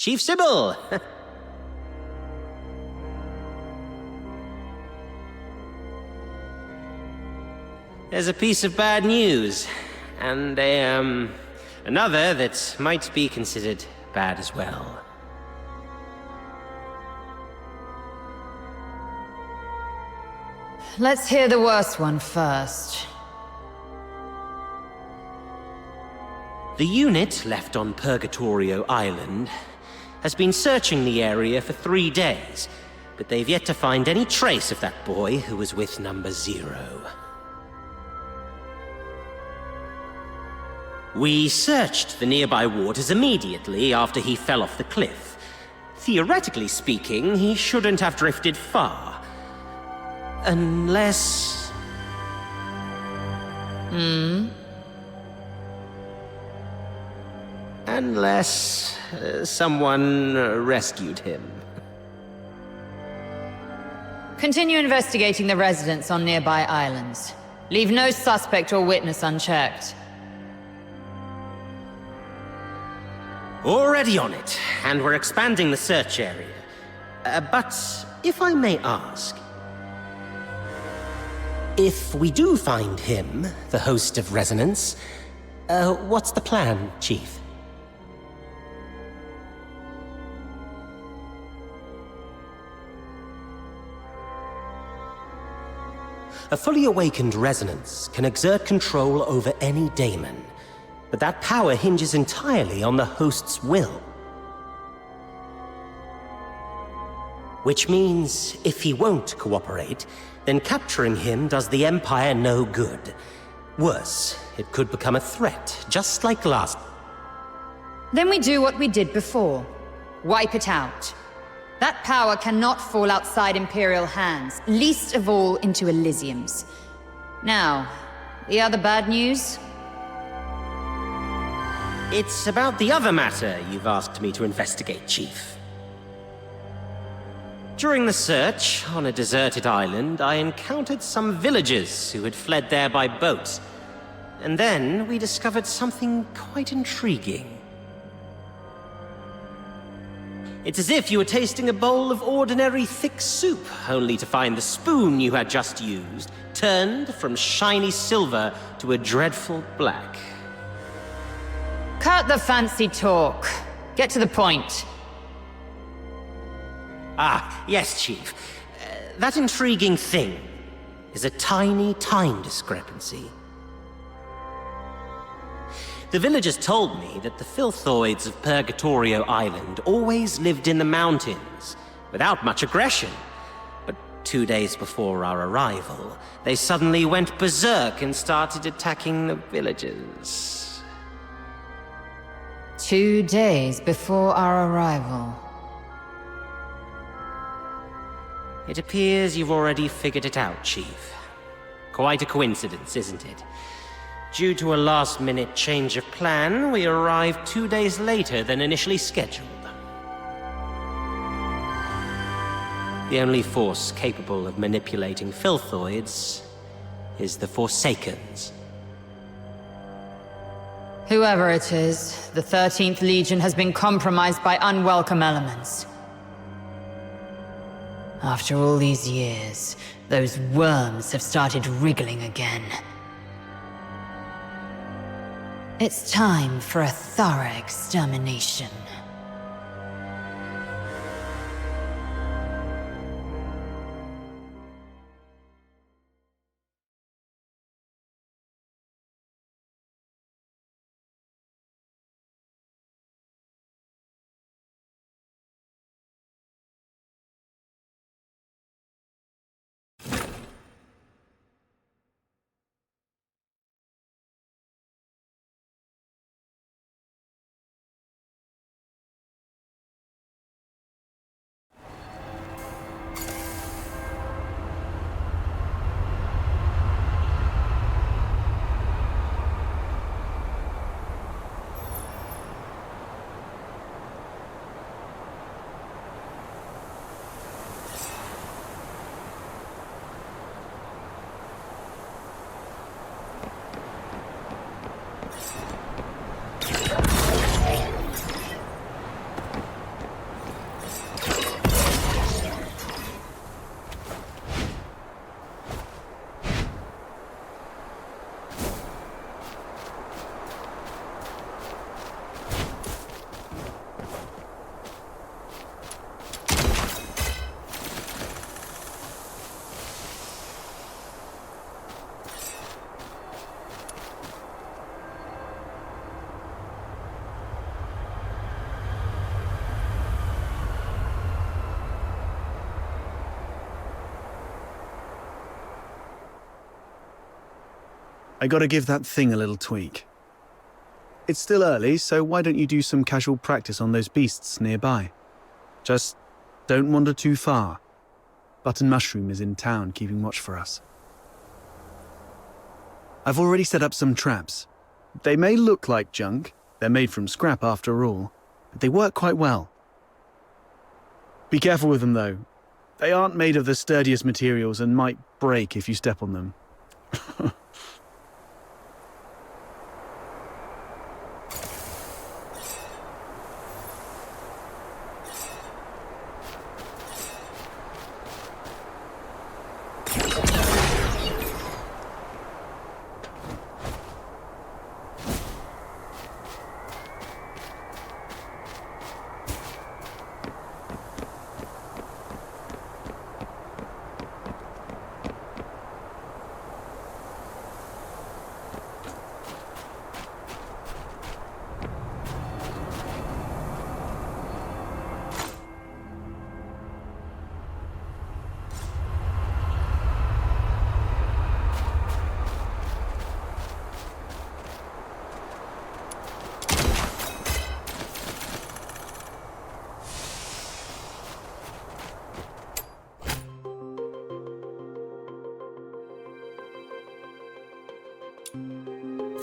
Chief Sybil! There's a piece of bad news, and another that might be considered bad as well. Let's hear the worst one first. The unit left on Purgatorio Island has been searching the area for 3 days, but they've yet to find any trace of that boy who was with number 0. We searched the nearby waters immediately after he fell off the cliff. Theoretically speaking, he shouldn't have drifted far. Unless... Unless someone rescued him. Continue investigating the residents on nearby islands. Leave no suspect or witness unchecked. Already on it, and we're expanding the search area. But if I may ask, if we do find him, the host of Resonance, what's the plan, Chief? A fully awakened Resonance can exert control over any daemon, but that power hinges entirely on the host's will. Which means, if he won't cooperate, then capturing him does the Empire no good. Worse, it could become a threat, just like last. Then we do what we did before. Wipe it out. That power cannot fall outside Imperial hands, least of all into Elysium's. Now, the other bad news? It's about the other matter you've asked me to investigate, Chief. During the search on a deserted island, I encountered some villagers who had fled there by boat. And then we discovered something quite intriguing. It's as if you were tasting a bowl of ordinary thick soup, only to find the spoon you had just used turned from shiny silver to a dreadful black. Cut the fancy talk. Get to the point. Ah, yes, Chief. That intriguing thing is a tiny time discrepancy. The villagers told me that the filthoids of Purgatorio Island always lived in the mountains, without much aggression. But 2 days before our arrival, they suddenly went berserk and started attacking the villagers. 2 days before our arrival. It appears you've already figured it out, Chief. Quite a coincidence, isn't it? Due to a last-minute change of plan, we arrived 2 days later than initially scheduled. The only force capable of manipulating filthoids is the Forsakens. Whoever it is, the 13th Legion has been compromised by unwelcome elements. After all these years, those worms have started wriggling again. It's time for a thorough extermination. I gotta give that thing a little tweak. It's still early, so why don't you do some casual practice on those beasts nearby? Just don't wander too far. Button Mushroom is in town keeping watch for us. I've already set up some traps. They may look like junk, they're made from scrap after all, but they work quite well. Be careful with them though. They aren't made of the sturdiest materials and might break if you step on them.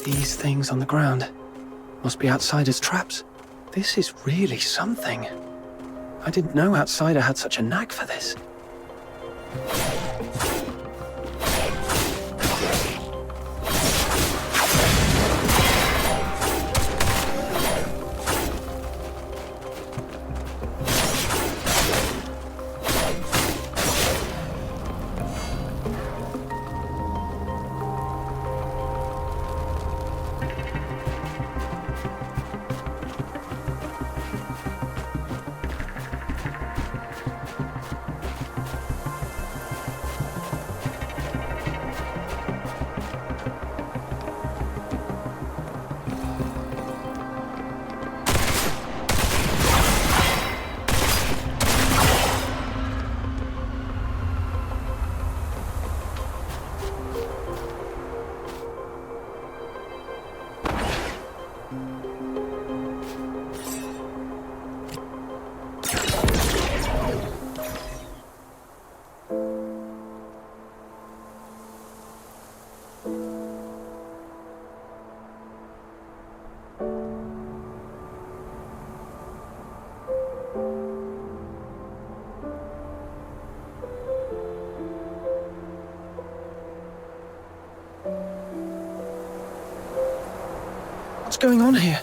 These things on the ground must be Outsider's traps. This is really something. I didn't know Outsider had such a knack for this. What's going on here?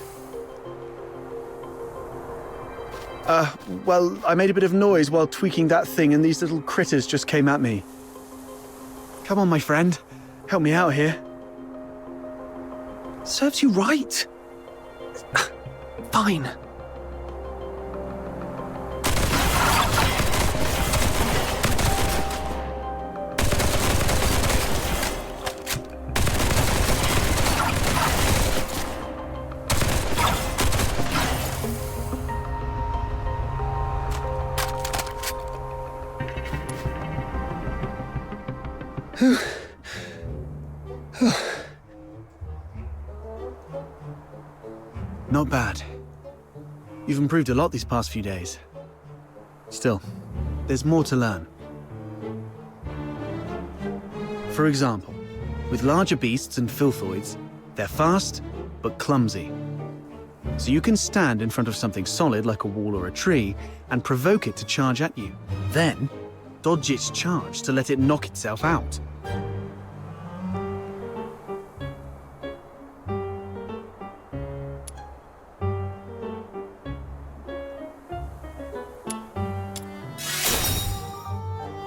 Well, I made a bit of noise while tweaking that thing and these little critters just came at me. Come on, my friend. Help me out here. Serves you right. Fine. Not bad. You've improved a lot these past few days. Still, there's more to learn. For example, with larger beasts and filthoids, they're fast, but clumsy. So you can stand in front of something solid like a wall or a tree and provoke it to charge at you. Then, dodge its charge to let it knock itself out.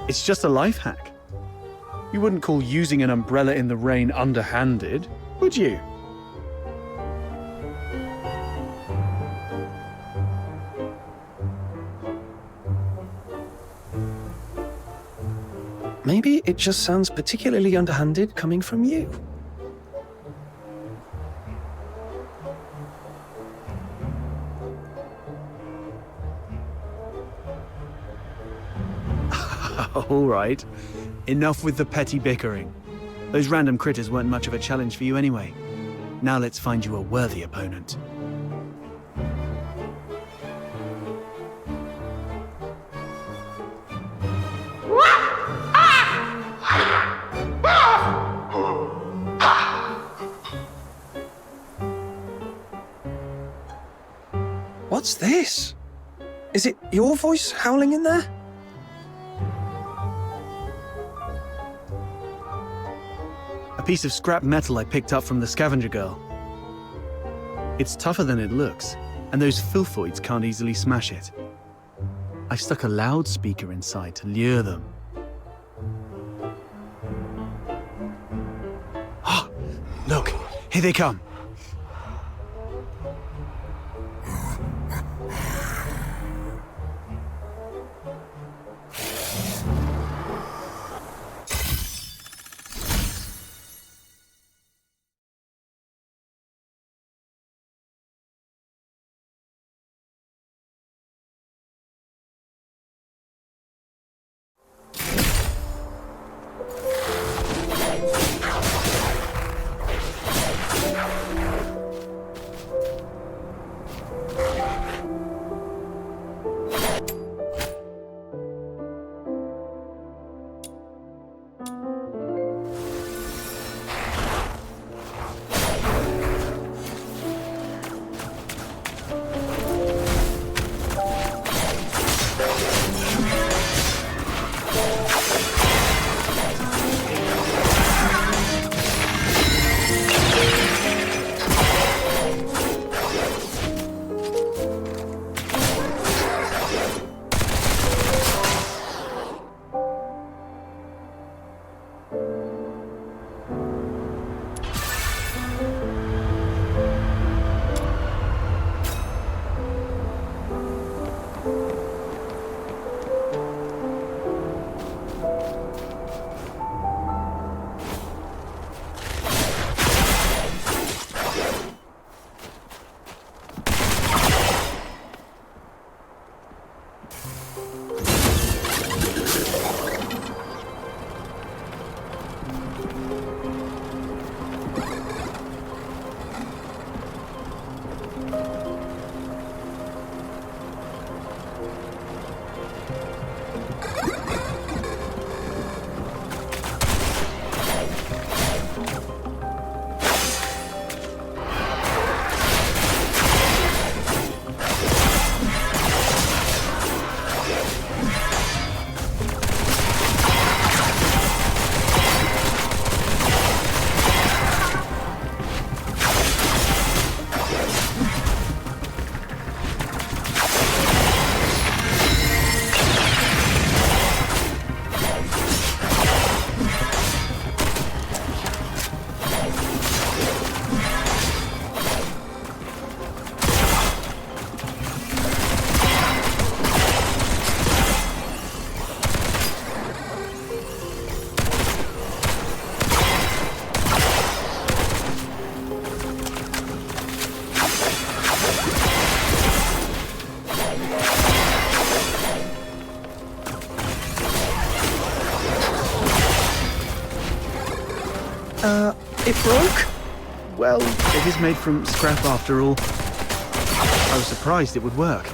It's just a life hack. You wouldn't call using an umbrella in the rain underhanded, would you? Maybe it just sounds particularly underhanded coming from you. All right. Enough with the petty bickering. Those random critters weren't much of a challenge for you anyway. Now let's find you a worthy opponent. What's this? Is it your voice howling in there? A piece of scrap metal I picked up from the scavenger girl. It's tougher than it looks, and those filthoids can't easily smash it. I stuck a loudspeaker inside to lure them. Ah, look, here they come. It broke? Well, it is made from scrap after all. I was surprised it would work.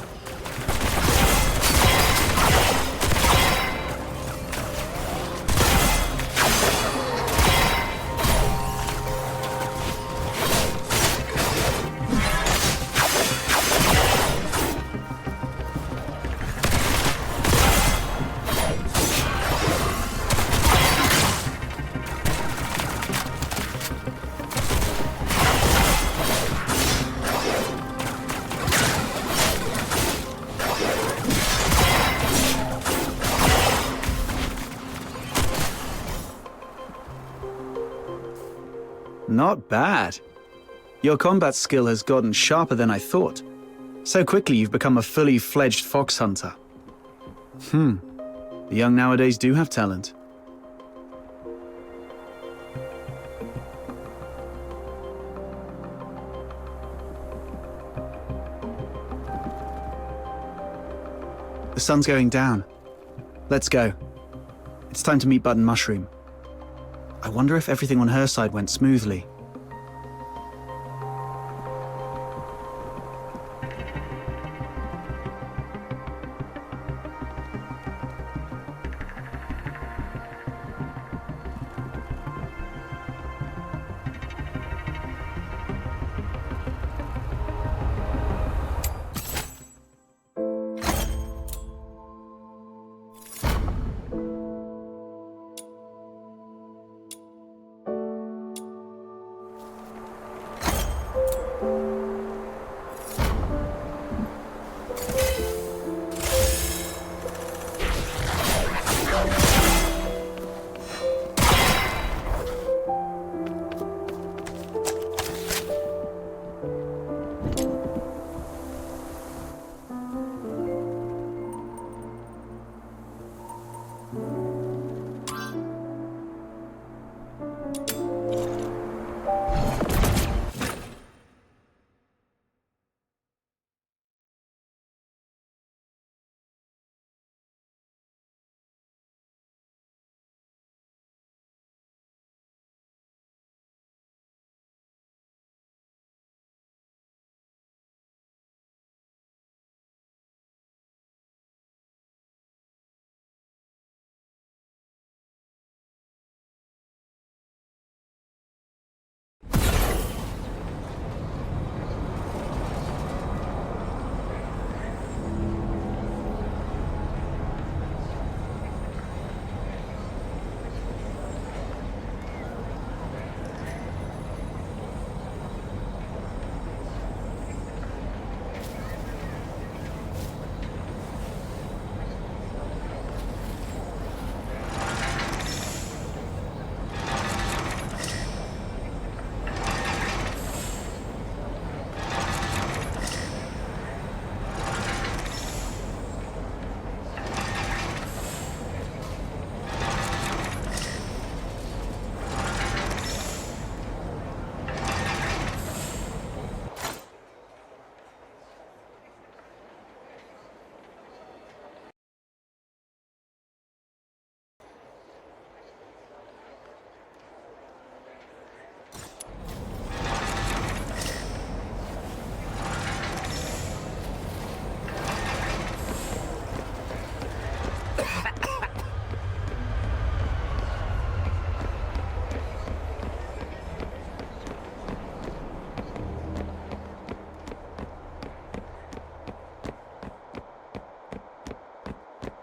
Not bad. Your combat skill has gotten sharper than I thought. So quickly you've become a fully fledged fox hunter. The young nowadays do have talent. The sun's going down. Let's go. It's time to meet Button Mushroom. I wonder if everything on her side went smoothly.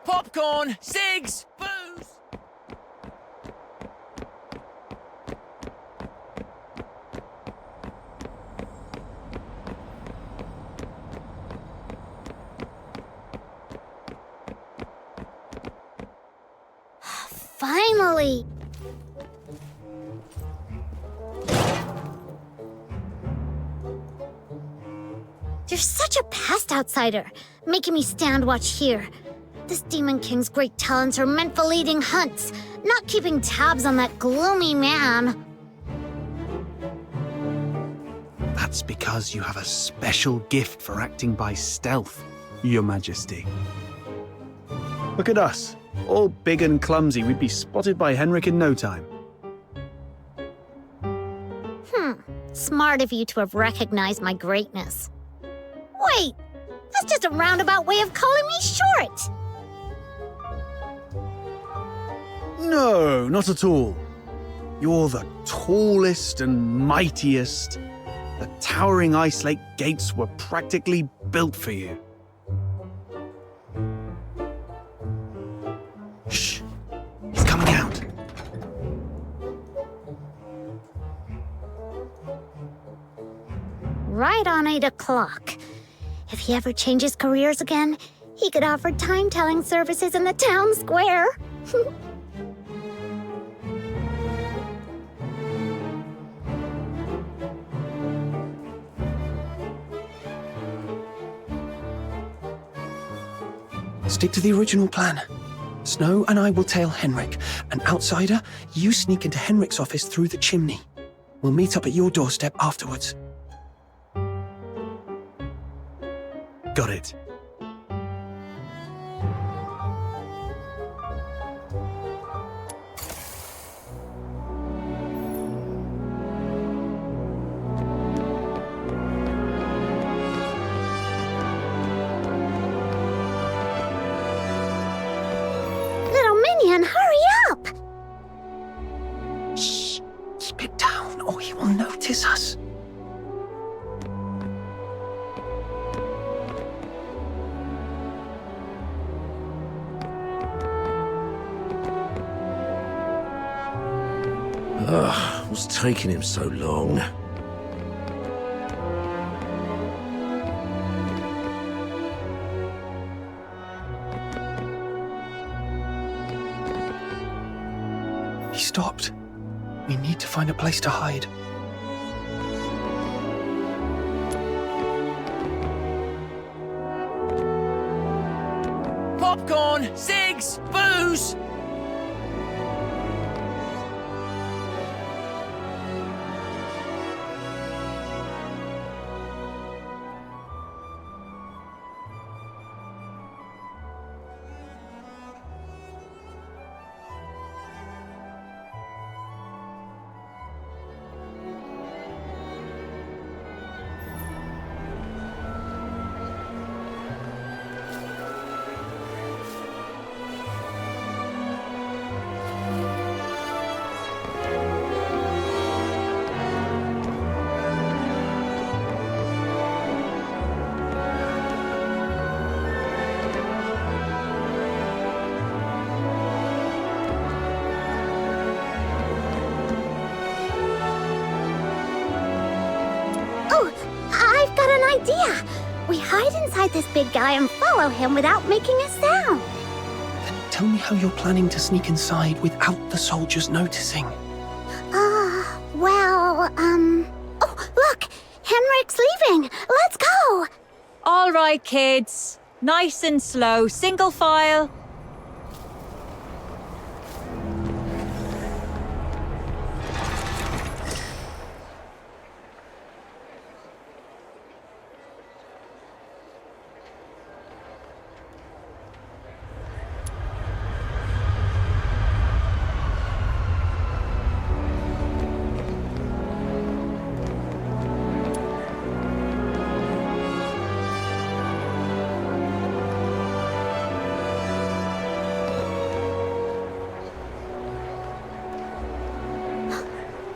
Popcorn! Cigs! Booze! Finally! You're such a past outsider, making me stand watch here. This Demon King's great talents are meant for leading hunts, not keeping tabs on that gloomy man. That's because you have a special gift for acting by stealth, Your Majesty. Look at us. All big and clumsy, we'd be spotted by Henrik in no time. Smart of you to have recognized my greatness. Wait, that's just a roundabout way of calling me short. No, not at all. You're the tallest and mightiest. The towering Ice Lake gates were practically built for you. Shh! He's coming out. Right on 8 o'clock. If he ever changes careers again, he could offer time-telling services in the town square. Stick to the original plan. Snow and I will tail Henrik. An outsider, you sneak into Henrik's office through the chimney. We'll meet up at your doorstep afterwards. Got it. Keep it down, or he will notice us. Ugh, what's taking him so long? He stopped. We need to find a place to hide. Popcorn, cigs, booze! I've got an idea. We hide inside this big guy and follow him without making a sound. Then tell me how you're planning to sneak inside without the soldiers noticing. Oh, look! Henrik's leaving! Let's go! All right, kids. Nice and slow, single file.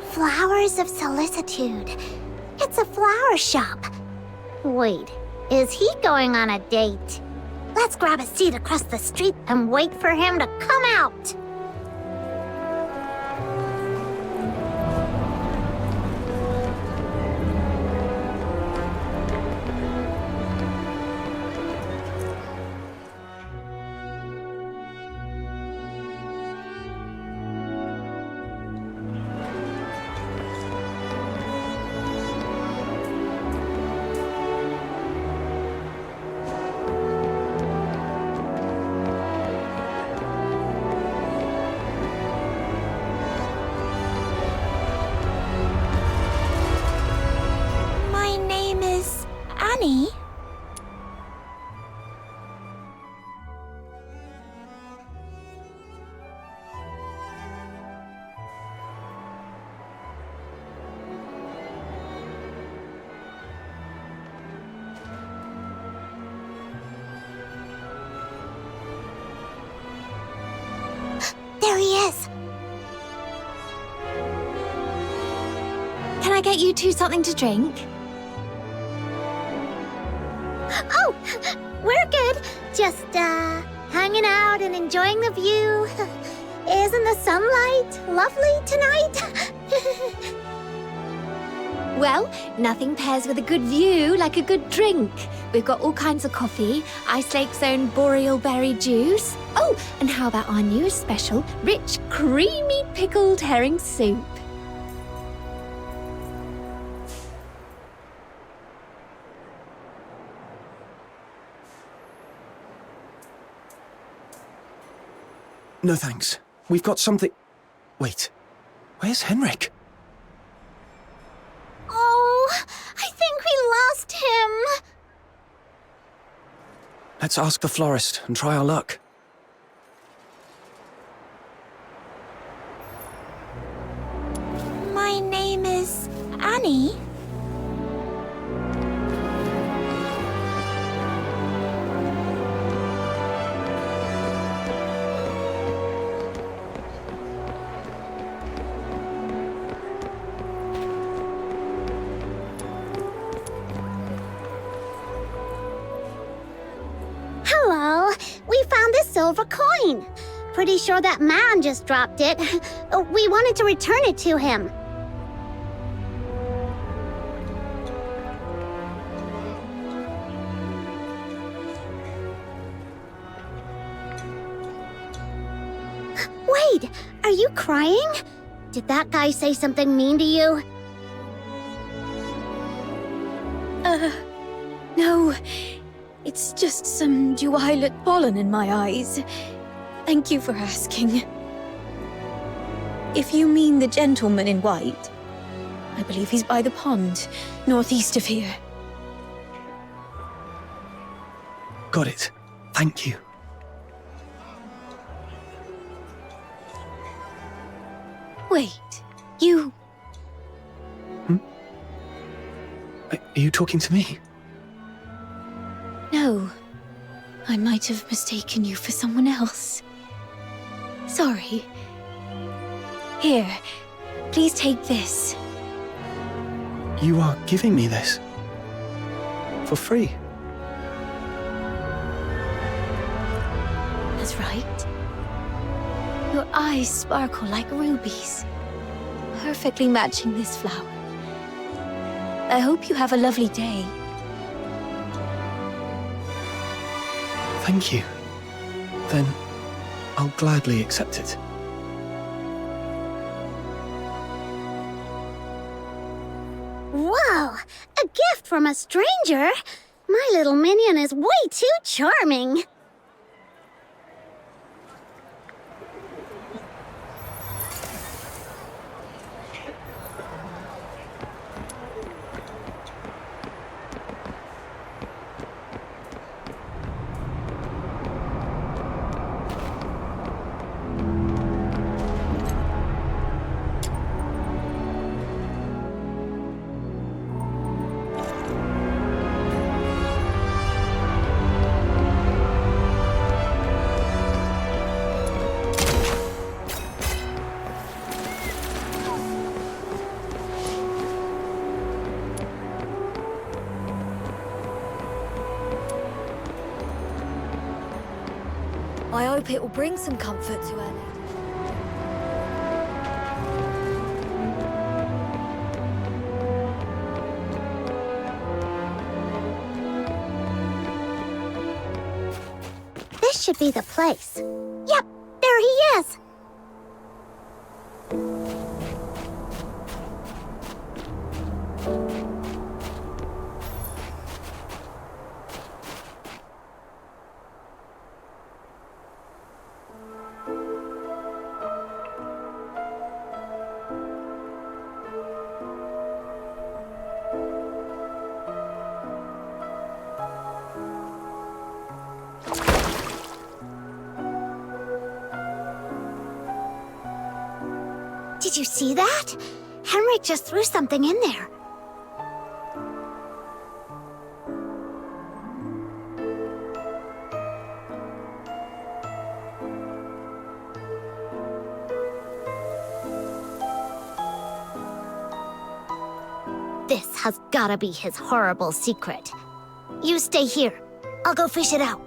Flowers of Solicitude. It's a flower shop. Wait, is he going on a date? Let's grab a seat across the street and wait for him to come out. Annie? There he is! Can I get you two something to drink? Oh, we're good. Just, hanging out and enjoying the view. Isn't the sunlight lovely tonight? Well, nothing pairs with a good view like a good drink. We've got all kinds of coffee, Ice Lake's own boreal berry juice. Oh, and how about our newest special, rich, creamy pickled herring soup? No thanks. We've got something... Wait, where's Henrik? Oh, I think we lost him. Let's ask the florist and try our luck. My name is Annie. mean? Pretty sure that man just dropped it. We wanted to return it to him. Wait, are you crying? Did that guy say something mean to you? No. It's just some duet pollen in my eyes. Thank you for asking. If you mean the gentleman in white, I believe he's by the pond, northeast of here. Got it. Thank you. Wait, you... Are you talking to me? No. I might have mistaken you for someone else. Sorry. Here, please take this. You are giving me this? For free? That's right. Your eyes sparkle like rubies, perfectly matching this flower. I hope you have a lovely day. Thank you. Then I'll gladly accept it. Whoa! A gift from a stranger? My little minion is way too charming. I hope it will bring some comfort to her lady. This should be the place. Yep, there he is. Did you see that? Henrik just threw something in there. This has gotta be his horrible secret. You stay here. I'll go fish it out.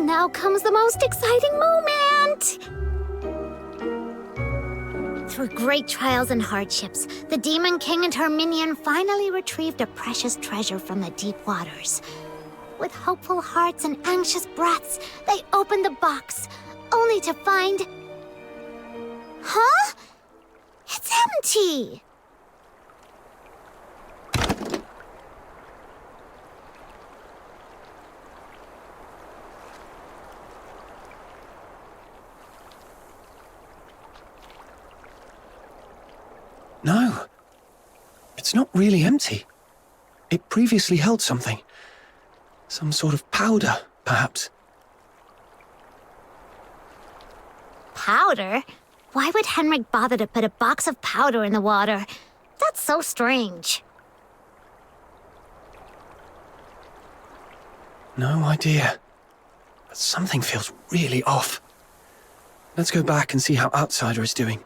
Now comes the most exciting moment! Through great trials and hardships, the Demon King and her minion finally retrieved a precious treasure from the deep waters. With hopeful hearts and anxious breaths, they opened the box, only to find... Huh? It's empty! It's not really empty. It previously held something. Some sort of powder, perhaps. Powder? Why would Henrik bother to put a box of powder in the water? That's so strange. No idea. But something feels really off. Let's go back and see how Outsider is doing.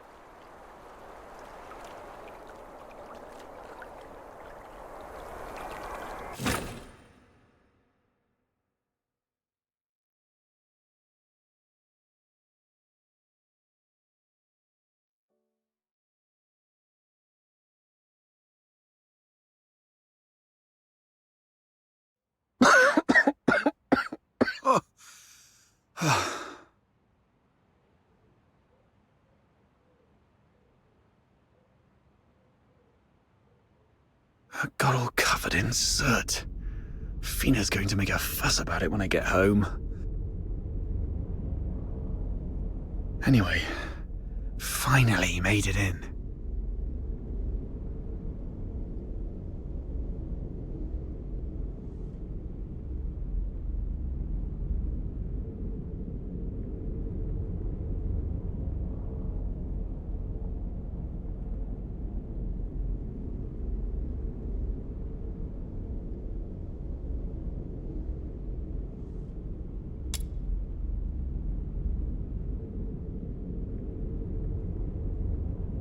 I got all covered in soot. Fina's going to make a fuss about it when I get home. Anyway, finally made it in.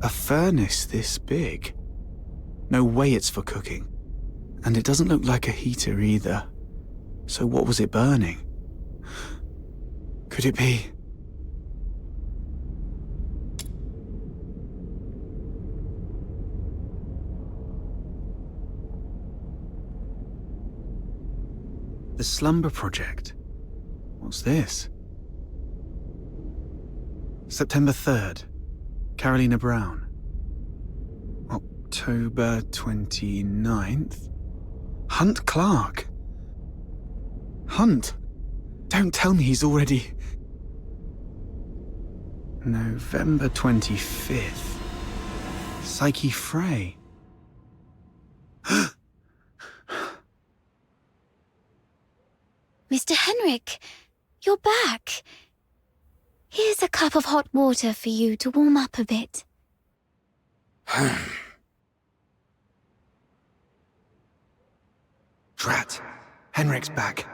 A furnace this big? No way it's for cooking. And it doesn't look like a heater either. So what was it burning? Could it be... The Slumber Project? What's this? September 3rd. Carolina Brown. October 29th. Hunt Clark. Hunt? Don't tell me he's already... November 25th. Psyche Frey. Mr. Henrik, you're back. Here's a cup of hot water for you to warm up a bit. Drat. Henrik's back.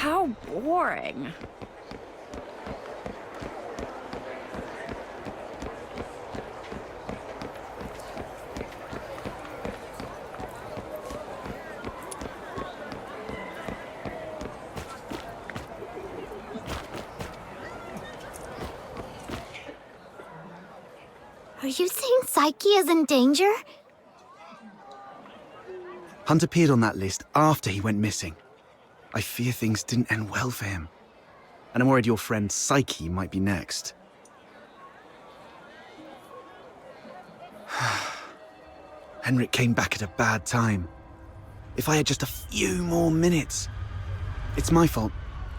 How boring. Are you saying Psyche is in danger? Hunt appeared on that list after he went missing. I fear things didn't end well for him. And I'm worried your friend Psyche might be next. Henrik came back at a bad time. If I had just a few more minutes. It's my fault.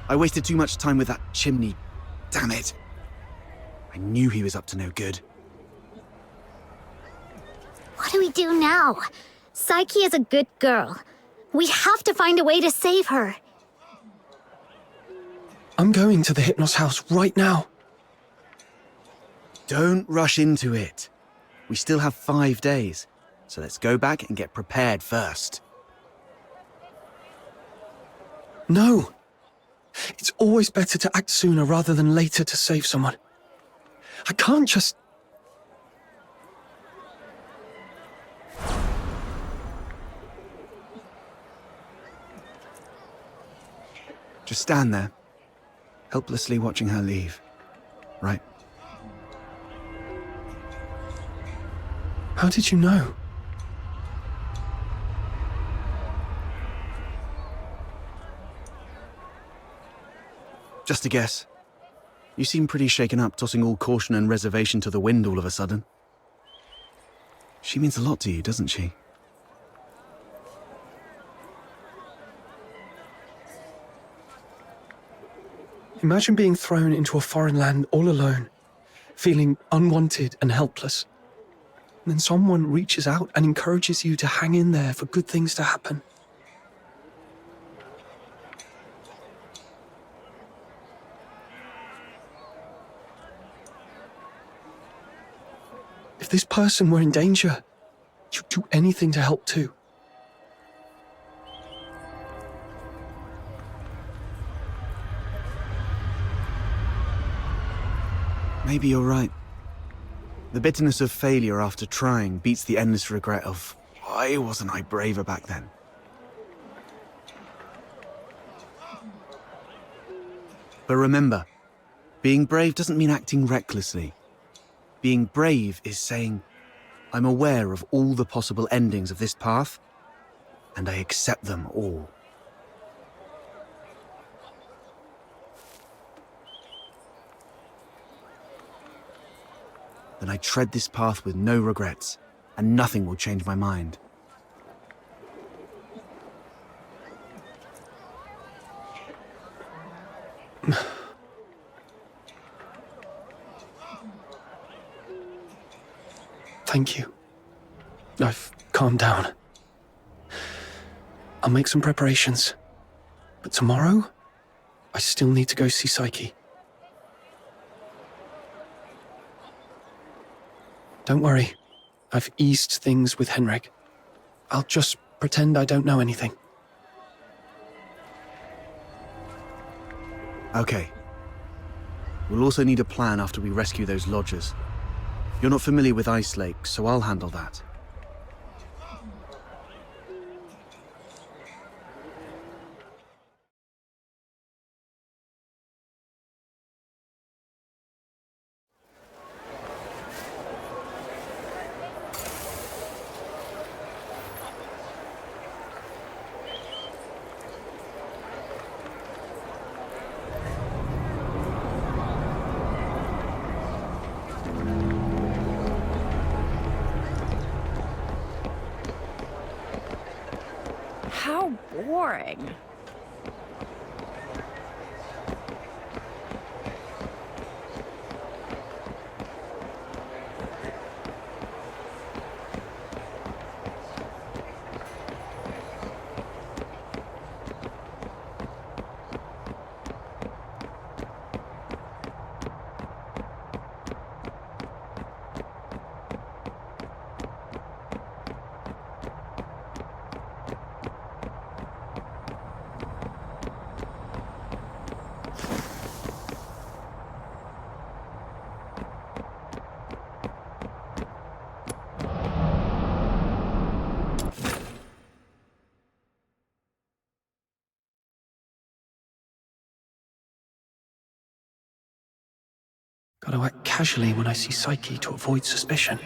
I wasted too much time with that chimney. Damn it. I knew he was up to no good. What do we do now? Psyche is a good girl. We have to find a way to save her. I'm going to the Hypnos house right now. Don't rush into it. We still have 5 days, so let's go back and get prepared first. No. It's always better to act sooner rather than later to save someone. I can't just... Just stand there, helplessly watching her leave. Right? How did you know? Just a guess. You seem pretty shaken up, tossing all caution and reservation to the wind all of a sudden. She means a lot to you, doesn't she? Imagine being thrown into a foreign land all alone, feeling unwanted and helpless. And then someone reaches out and encourages you to hang in there for good things to happen. If this person were in danger, you'd do anything to help too. Maybe you're right. The bitterness of failure after trying beats the endless regret of, why wasn't I braver back then? But remember, being brave doesn't mean acting recklessly. Being brave is saying, I'm aware of all the possible endings of this path, and I accept them all. Then I tread this path with no regrets, and nothing will change my mind. Thank you. I've calmed down. I'll make some preparations. But tomorrow, I still need to go see Psyche. Don't worry. I've eased things with Henrik. I'll just pretend I don't know anything. Okay. We'll also need a plan after we rescue those lodgers. You're not familiar with Ice Lake, so I'll handle that. How boring. Gotta act casually when I see Psyche to avoid suspicion.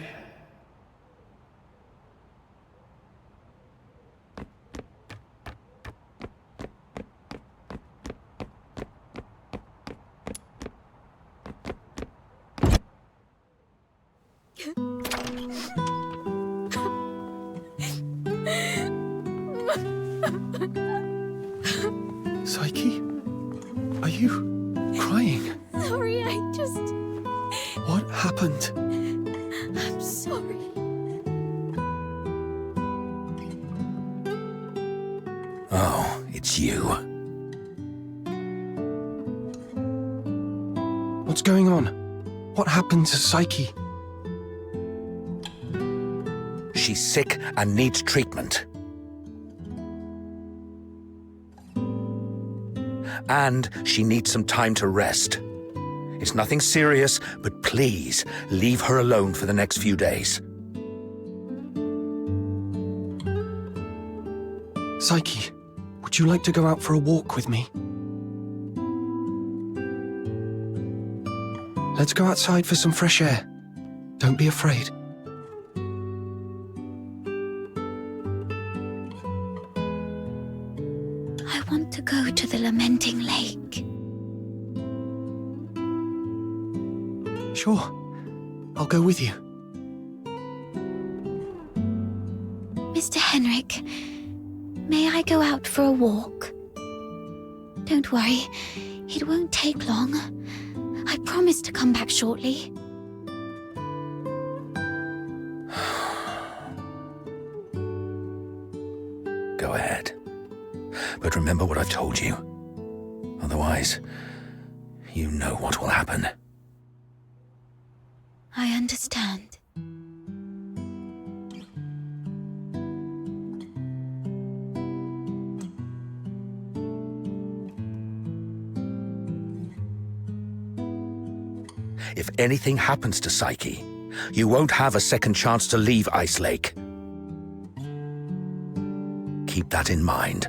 Psyche? Are you crying? Sorry, I just... What happened? I'm sorry. Oh, it's you. What's going on? What happened to Psyche? She's sick and needs treatment. And she needs some time to rest. It's nothing serious, but please leave her alone for the next few days. Psyche, would you like to go out for a walk with me? Let's go outside for some fresh air. Don't be afraid. I want to go to the Lamenting Lake. Sure. I'll go with you. Mr. Henrik, may I go out for a walk? Don't worry, it won't take long. I promise to come back shortly. Go ahead. But remember what I've told you. Otherwise, you know what will happen. I understand. If anything happens to Psyche, you won't have a second chance to leave Ice Lake. Keep that in mind.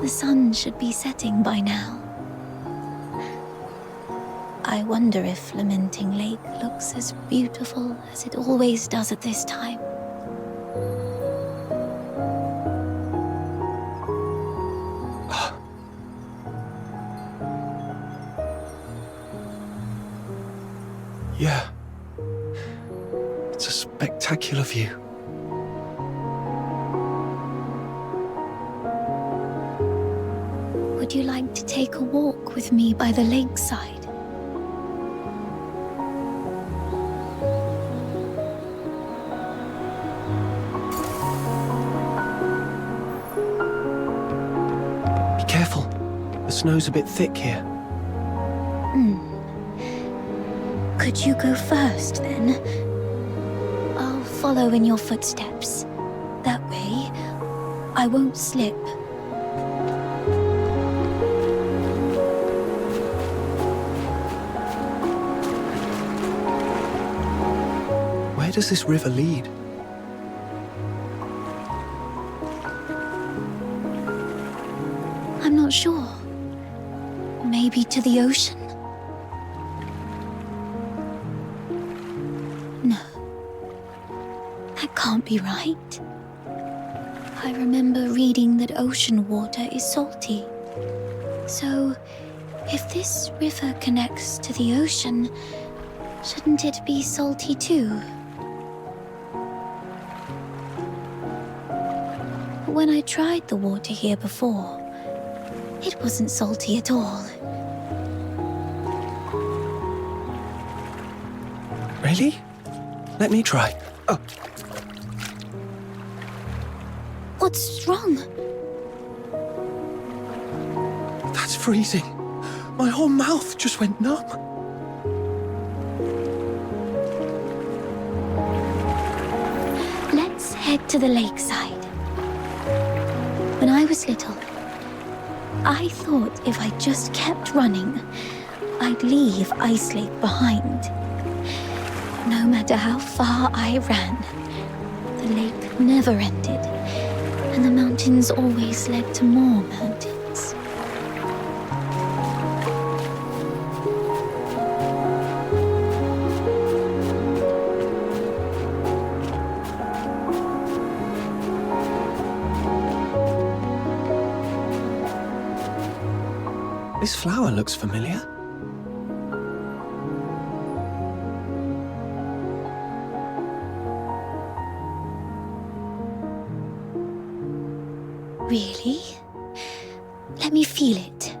The sun should be setting by now. I wonder if Lamenting Lake looks as beautiful as it always does at this time. Yeah. It's a spectacular view. Would you like to take a walk with me by the lakeside? Be careful. The snow's a bit thick here. Could you go first, then? I'll follow in your footsteps. That way, I won't slip. Where does this river lead? I'm not sure. Maybe to the ocean? No. That can't be right. I remember reading that ocean water is salty. So, if this river connects to the ocean, shouldn't it be salty too? When I tried the water here before, it wasn't salty at all. Really? Let me try. Oh, What's wrong? that's freezing. My whole mouth just went numb. Let's head to the lakeside. When I was little, I thought if I just kept running, I'd leave Ice Lake behind. No matter how far I ran, the lake never ended, and the mountains always led to more mountains. This flower looks familiar. Really? Let me feel it.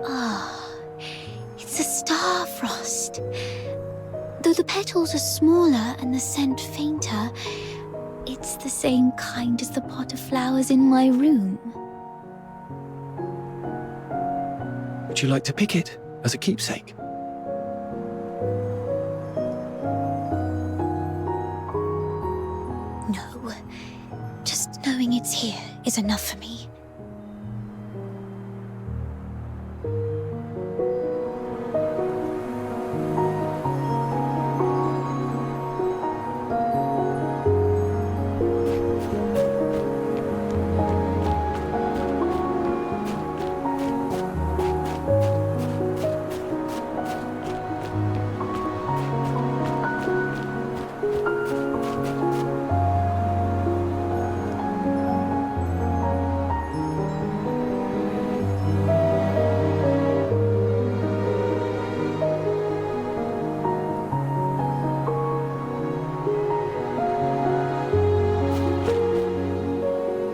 Ah, it's a star frost. Though the petals are smaller and the scent fainter, it's the same kind as the pot of flowers in my room. Would you like to pick it as a keepsake? No, just knowing it's here is enough for me.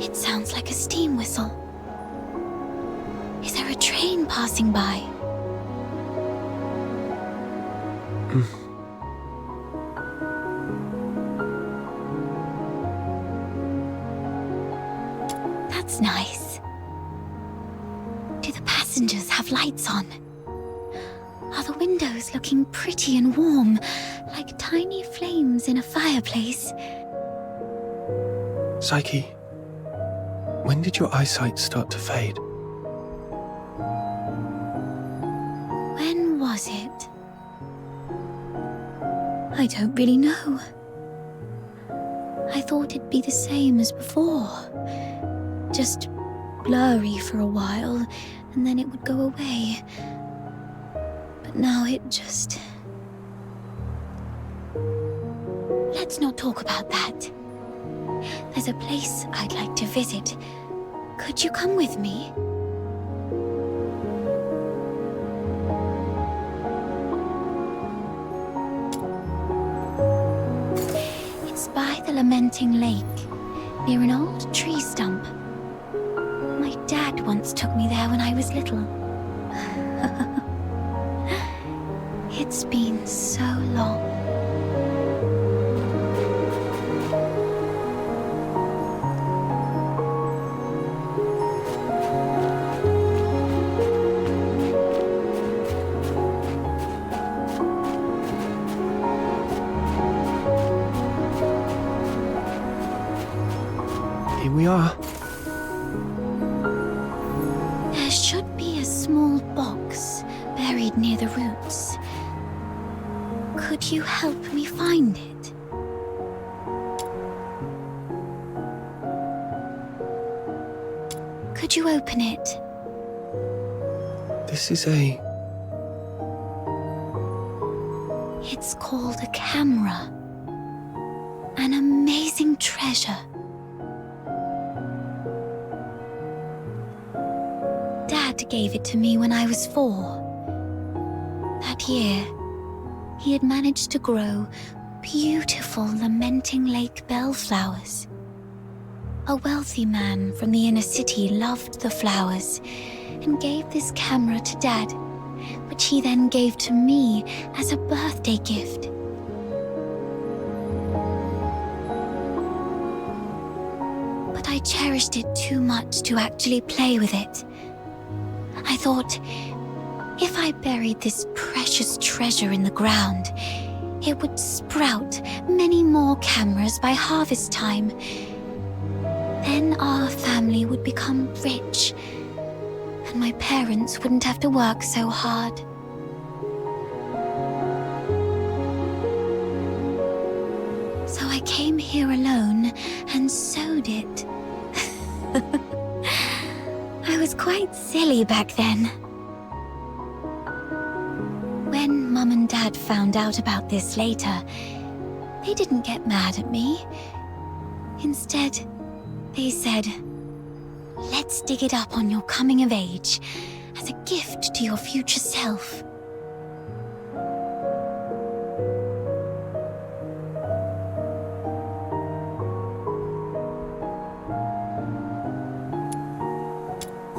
It sounds like a steam whistle. Is there a train passing by? That's nice. Do the passengers have lights on? Are the windows looking pretty and warm, like tiny flames in a fireplace? Psyche, when did your eyesight start to fade? When was it? I don't really know. I thought it'd be the same as before. Just blurry for a while, and then it would go away. But now it just... Let's not talk about that. There's a place I'd like to visit. Could you come with me? lamenting lake, near an old tree stump. My dad once took me there when I was little. It's been so long. Here we are. There should be a small box buried near the roots. Could you help me find it? Could you open it? This is a... It's called a camera. An amazing treasure. Dad gave it to me when I was 4. That year, he had managed to grow beautiful lamenting lake bellflowers. A wealthy man from the inner city loved the flowers and gave this camera to Dad, which he then gave to me as a birthday gift. But I cherished it too much to actually play with it. I thought, if I buried this precious treasure in the ground, it would sprout many more cameras by harvest time. Then our family would become rich, and my parents wouldn't have to work so hard. So I came here alone and sewed it. I was quite silly back then. When Mum and Dad found out about this later, they didn't get mad at me. Instead, they said, "Let's dig it up on your coming of age as a gift to your future self."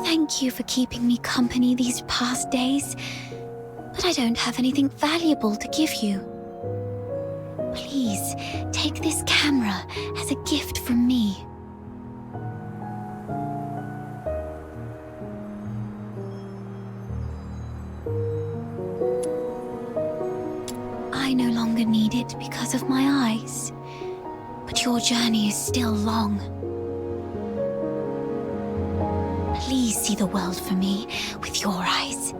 Thank you for keeping me company these past days, but I don't have anything valuable to give you. Please, take this camera as a gift from me. I no longer need it because of my eyes, but your journey is still long. Please see the world for me with your eyes.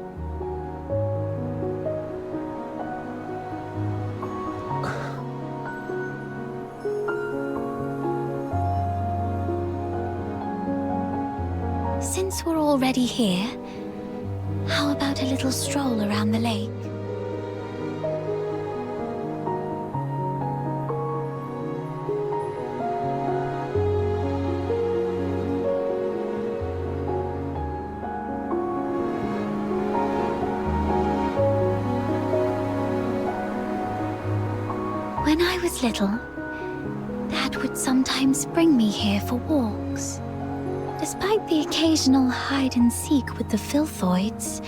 Since we're already here, how about a little stroll around the lake? When I was little, Dad would sometimes bring me here for walks. Despite the occasional hide and seek with the Filthoids,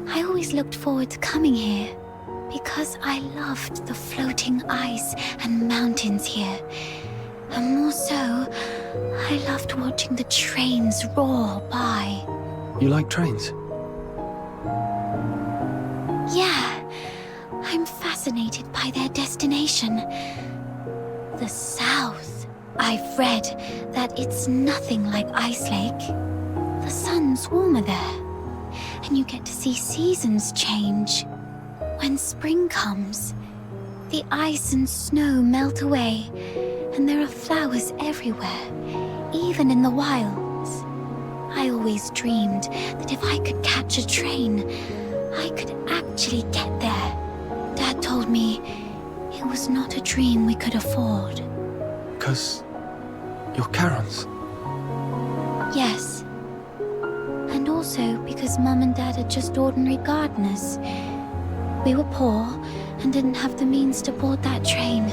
I always looked forward to coming here because I loved the floating ice and mountains here. And more so, I loved watching the trains roar by. You like trains? Yeah, I'm fascinated by their destination. The South. I've read that it's nothing like Ice Lake. The sun's warmer there, and you get to see seasons change. When spring comes, the ice and snow melt away, and there are flowers everywhere, even in the wilds. I always dreamed that if I could catch a train, I could actually get there. Dad told me it was not a dream we could afford. Because you're Charon's. Yes. And also because Mum and Dad are just ordinary gardeners. We were poor and didn't have the means to board that train.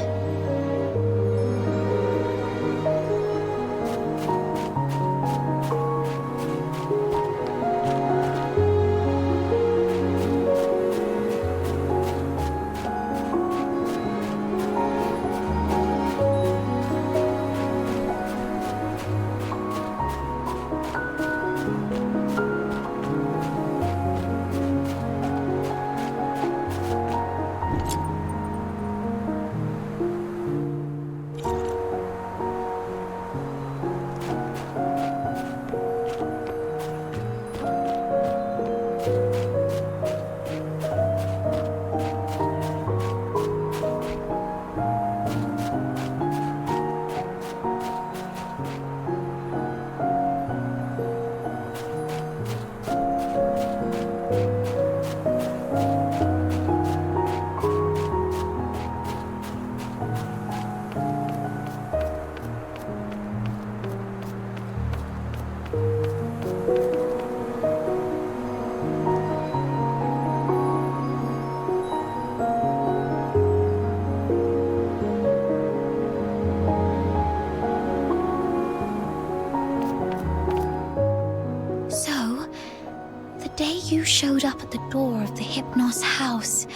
showed up at the door of the Hypnos house,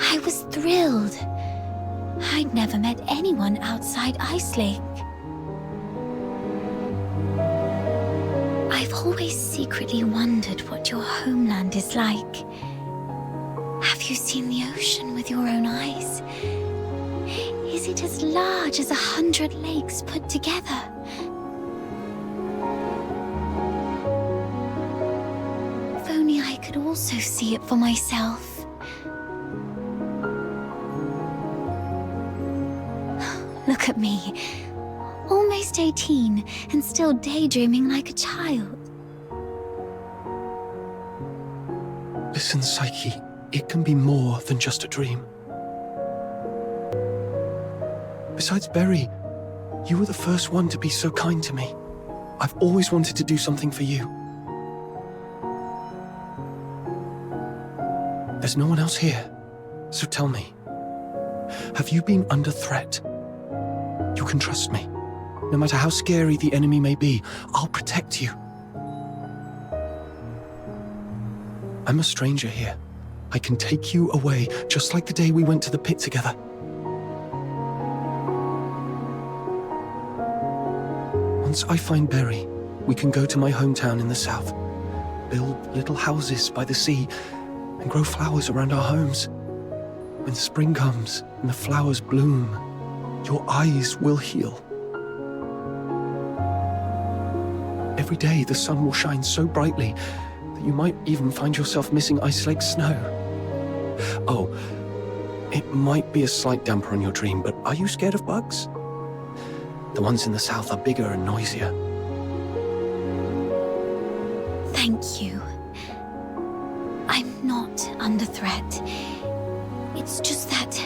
I was thrilled. I'd never met anyone outside Ice Lake. I've always secretly wondered what your homeland is like. Have you seen the ocean with your own eyes? Is it as large as 100 lakes put together? If only I could also see it for myself. Look at me. Almost 18 and still daydreaming like a child. Listen, Psyche, it can be more than just a dream. Besides Berry, you were the first one to be so kind to me. I've always wanted to do something for you. There's no one else here, so tell me, have you been under threat? You can trust me. No matter how scary the enemy may be, I'll protect you. I'm a stranger here. I can take you away, just like the day we went to the pit together. Once I find Berry, we can go to my hometown in the south, build little houses by the sea, and grow flowers around our homes. When spring comes and the flowers bloom, your eyes will heal. Every day the sun will shine so brightly that you might even find yourself missing Ice Lake snow. Oh, it might be a slight damper on your dream, but are you scared of bugs? The ones in the south are bigger and noisier. Thank you. I'm not under threat. It's just that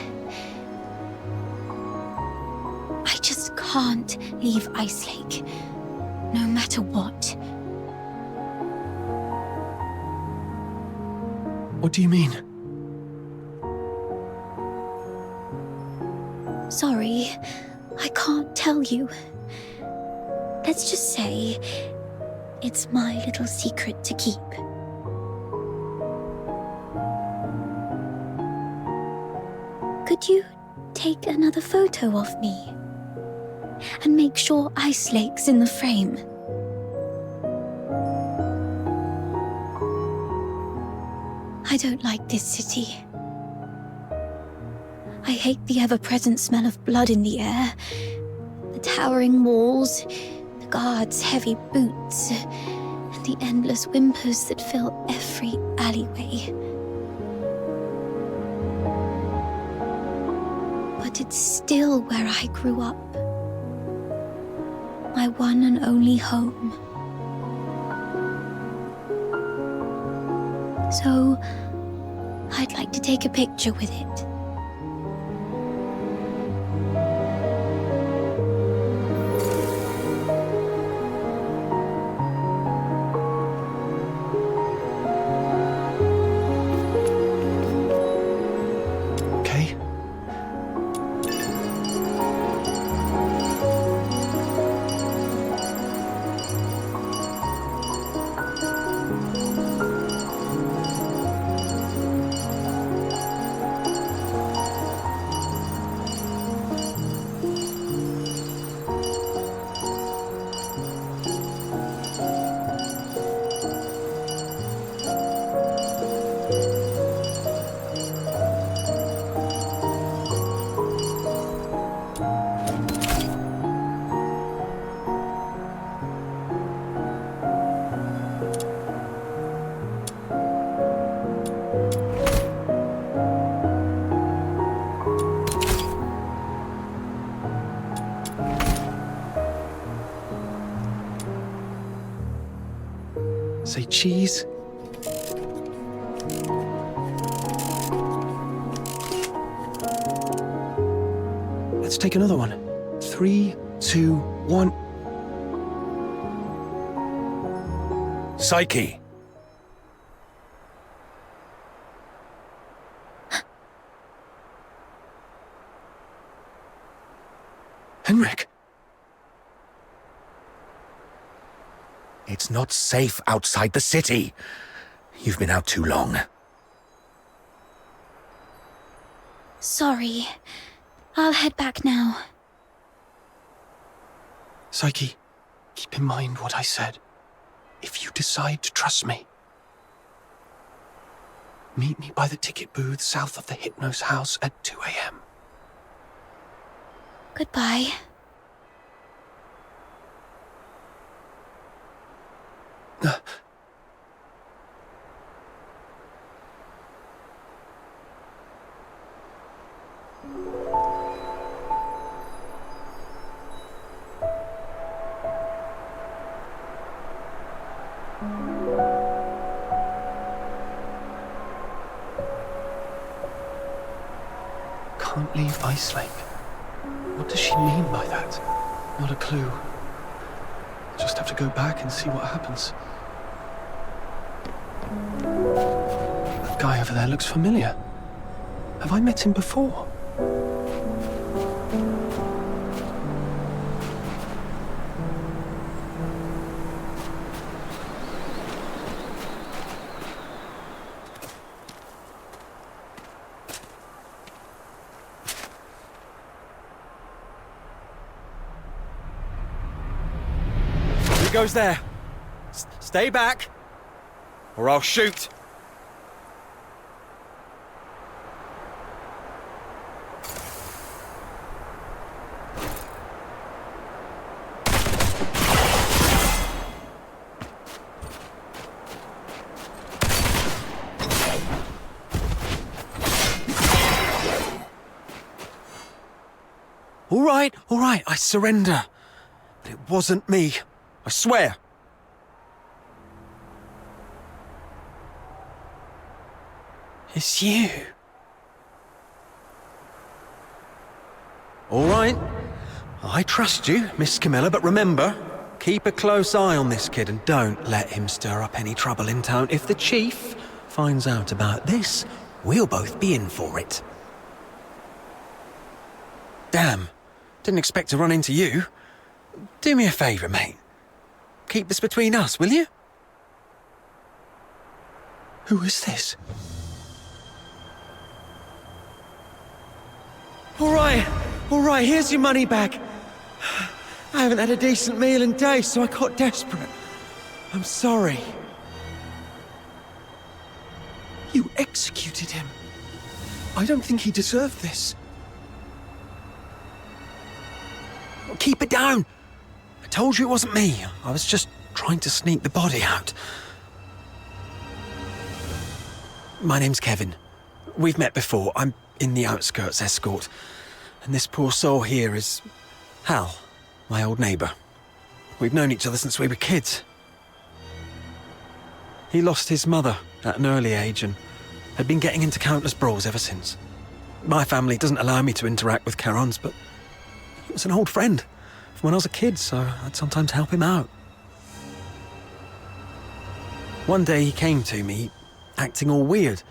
I just can't leave Ice Lake, no matter what. What do you mean? Sorry, I can't tell you. Let's just say it's my little secret to keep. Could you take another photo of me? And make sure Ice Lake's in the frame. I don't like this city. I hate the ever-present smell of blood in the air, the towering walls, the guards' heavy boots, and the endless whimpers that fill every alleyway. But it's still where I grew up. My one and only home. So, I'd like to take a picture with it. Say cheese. Let's take another one. 3, 2, 1. Psyche. Henrik. It's not safe outside the city. You've been out too long. Sorry. I'll head back now. Psyche, keep in mind what I said. If you decide to trust me, meet me by the ticket booth south of the Hypnos house at 2 a.m. Goodbye. Can't leave Ice Lake. What does she mean by that? Not a clue. Just have to go back and see what happens. That guy over there looks familiar. Have I met him before? Who goes there? Stay back, or I'll shoot. All right, I surrender. But it wasn't me. I swear. It's you. All right. I trust you, Miss Camilla, but remember, keep a close eye on this kid and don't let him stir up any trouble in town. If the chief finds out about this, we'll both be in for it. Damn. Didn't expect to run into you. Do me a favour, mate. Keep this between us, will you? Who is this? All right, here's your money back. I haven't had a decent meal in days, so I got desperate. I'm sorry. You executed him. I don't think he deserved this. Keep it down. I told you it wasn't me. I was just trying to sneak the body out. My name's Kevin. We've met before. I'm in the outskirts escort. And this poor soul here is Hal, my old neighbour. We've known each other since we were kids. He lost his mother at an early age and had been getting into countless brawls ever since. My family doesn't allow me to interact with Charons, but he was an old friend from when I was a kid, so I'd sometimes help him out. One day he came to me, acting all weird.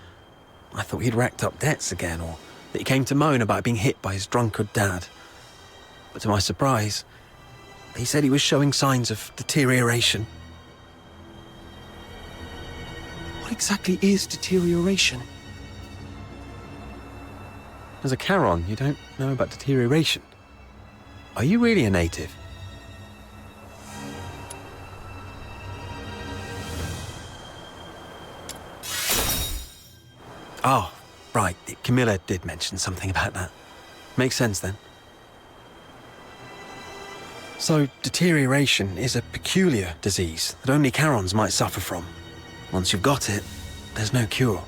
I thought he'd racked up debts again, or that he came to moan about being hit by his drunkard dad. But to my surprise, he said he was showing signs of deterioration. What exactly is deterioration? As a Charon, you don't know about deterioration. Are you really a native? Oh, right. Camilla did mention something about that. Makes sense then. So, deterioration is a peculiar disease that only Charons might suffer from. Once you've got it, there's no cure.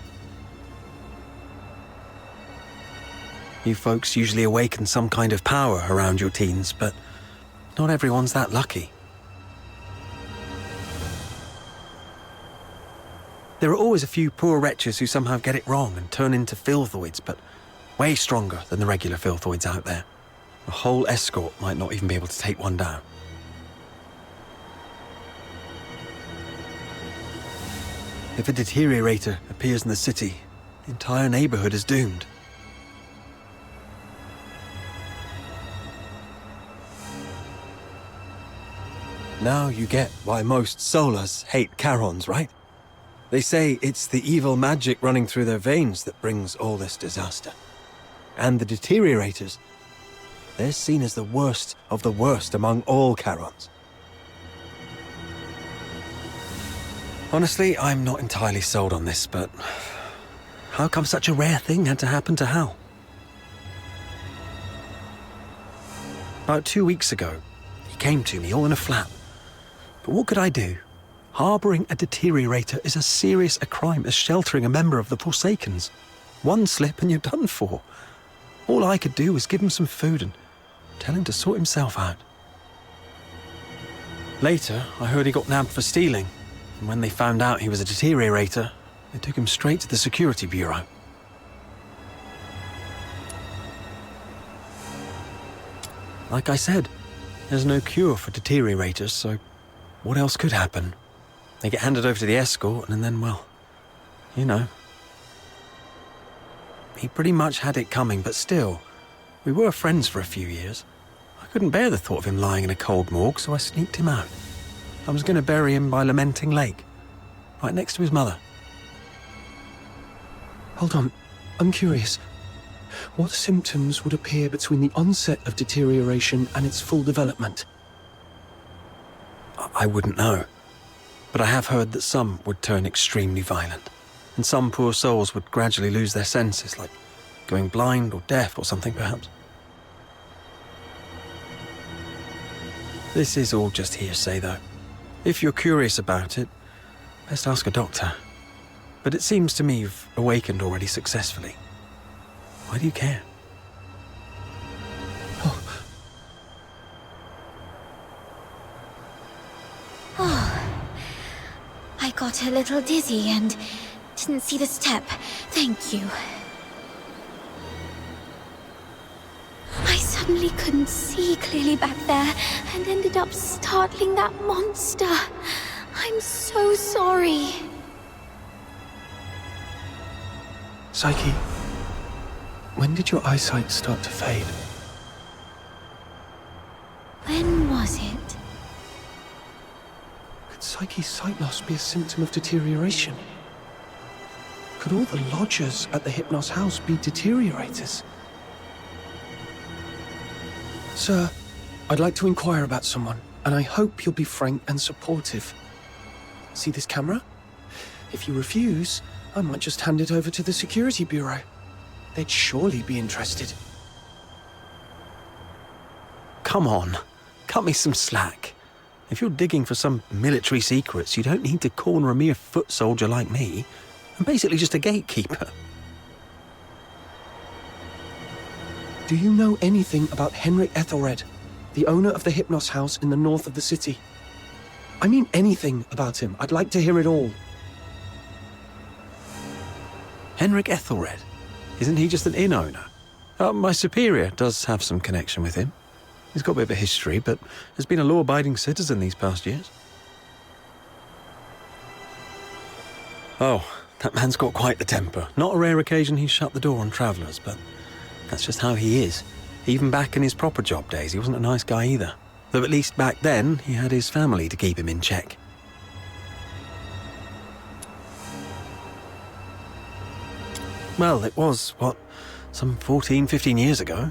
You folks usually awaken some kind of power around your teens, but not everyone's that lucky. There are always a few poor wretches who somehow get it wrong and turn into filthoids, but way stronger than the regular filthoids out there. A whole escort might not even be able to take one down. If a deteriorator appears in the city, the entire neighborhood is doomed. Now you get why most Solars hate Charons, right? They say it's the evil magic running through their veins that brings all this disaster. And the deteriorators, they're seen as the worst of the worst among all Charons. Honestly, I'm not entirely sold on this, but how come such a rare thing had to happen to Hal? About 2 weeks ago, he came to me all in a flap. But what could I do? Harboring a deteriorator is as serious a crime as sheltering a member of the Forsakens. One slip and you're done for. All I could do was give him some food and tell him to sort himself out. Later, I heard he got nabbed for stealing, and when they found out he was a deteriorator, they took him straight to the security bureau. Like I said, there's no cure for deteriorators, so what else could happen? They get handed over to the escort, and then, well, you know. He pretty much had it coming, but still, we were friends for a few years. I couldn't bear the thought of him lying in a cold morgue, so I sneaked him out. I was going to bury him by Lamenting Lake, right next to his mother. Hold on, I'm curious. What symptoms would appear between the onset of deterioration and its full development? I wouldn't know, but I have heard that some would turn extremely violent, and some poor souls would gradually lose their senses, like going blind or deaf or something perhaps. This is all just hearsay, though. If you're curious about it, best ask a doctor. But it seems to me you've awakened already successfully. Why do you care? I got a little dizzy and didn't see the step. Thank you. I suddenly couldn't see clearly back there and ended up startling that monster. I'm so sorry. Psyche, when did your eyesight start to fade? When was it? Could Psyche's sight loss be a symptom of deterioration? Could all the lodgers at the Hypnos house be deteriorators? Sir, I'd like to inquire about someone, and I hope you'll be frank and supportive. See this camera? If you refuse, I might just hand it over to the security bureau. They'd surely be interested. Come on, cut me some slack. If you're digging for some military secrets, you don't need to corner a mere foot soldier like me. I'm basically just a gatekeeper. Do you know anything about Henrik Ethelred, the owner of the Hypnos house in the north of the city? I mean anything about him. I'd like to hear it all. Henrik Ethelred? Isn't he just an inn owner? My superior does have some connection with him. He's got a bit of a history, but has been a law-abiding citizen these past years. Oh, that man's got quite the temper. Not a rare occasion he's shut the door on travellers, but that's just how he is. Even back in his proper job days, he wasn't a nice guy either. Though at least back then, he had his family to keep him in check. Well, it was, some 14, 15 years ago.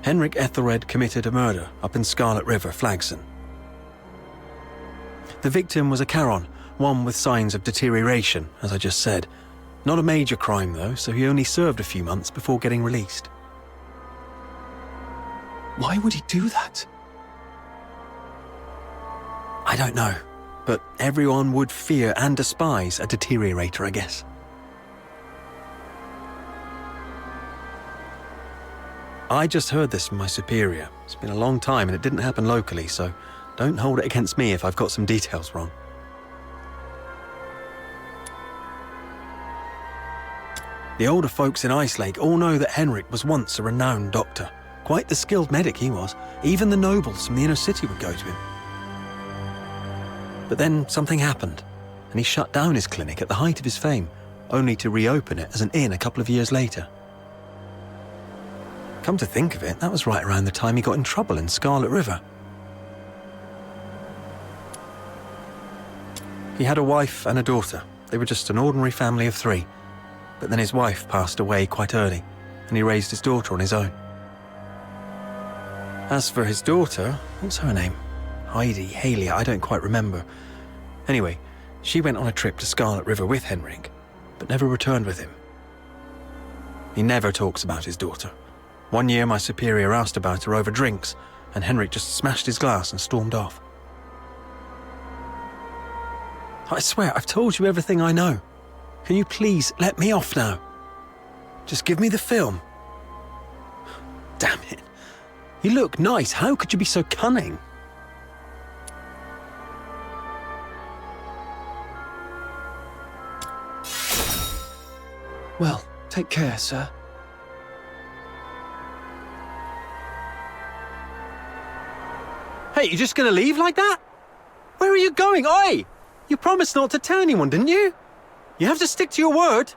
Henrik Ethelred committed a murder up in Scarlet River, Flagson. The victim was a Charon, one with signs of deterioration, as I just said. Not a major crime, though, so he only served a few months before getting released. Why would he do that? I don't know, but everyone would fear and despise a deteriorator, I guess. I just heard this from my superior. It's been a long time and it didn't happen locally, so don't hold it against me if I've got some details wrong. The older folks in Ichelake all know that Henrik was once a renowned doctor. Quite the skilled medic he was. Even the nobles from the inner city would go to him. But then something happened, and he shut down his clinic at the height of his fame, only to reopen it as an inn a couple of years later. Come to think of it, that was right around the time he got in trouble in Scarlet River. He had a wife and a daughter, They were just an ordinary family of 3. But then his wife passed away quite early, and he raised his daughter on his own. As for his daughter, what's her name? Heidi, Haley, I don't quite remember. Anyway, she went on a trip to Scarlet River with Henrik, but never returned with him. He never talks about his daughter. One year my superior asked about her over drinks, and Henrik just smashed his glass and stormed off. I swear, I've told you everything I know. Can you please let me off now? Just give me the film. Damn it. You look nice. How could you be so cunning? Well, take care, sir. Hey, you just gonna leave like that? Where are you going? Oi! You promised not to tell anyone, didn't you? You have to stick to your word.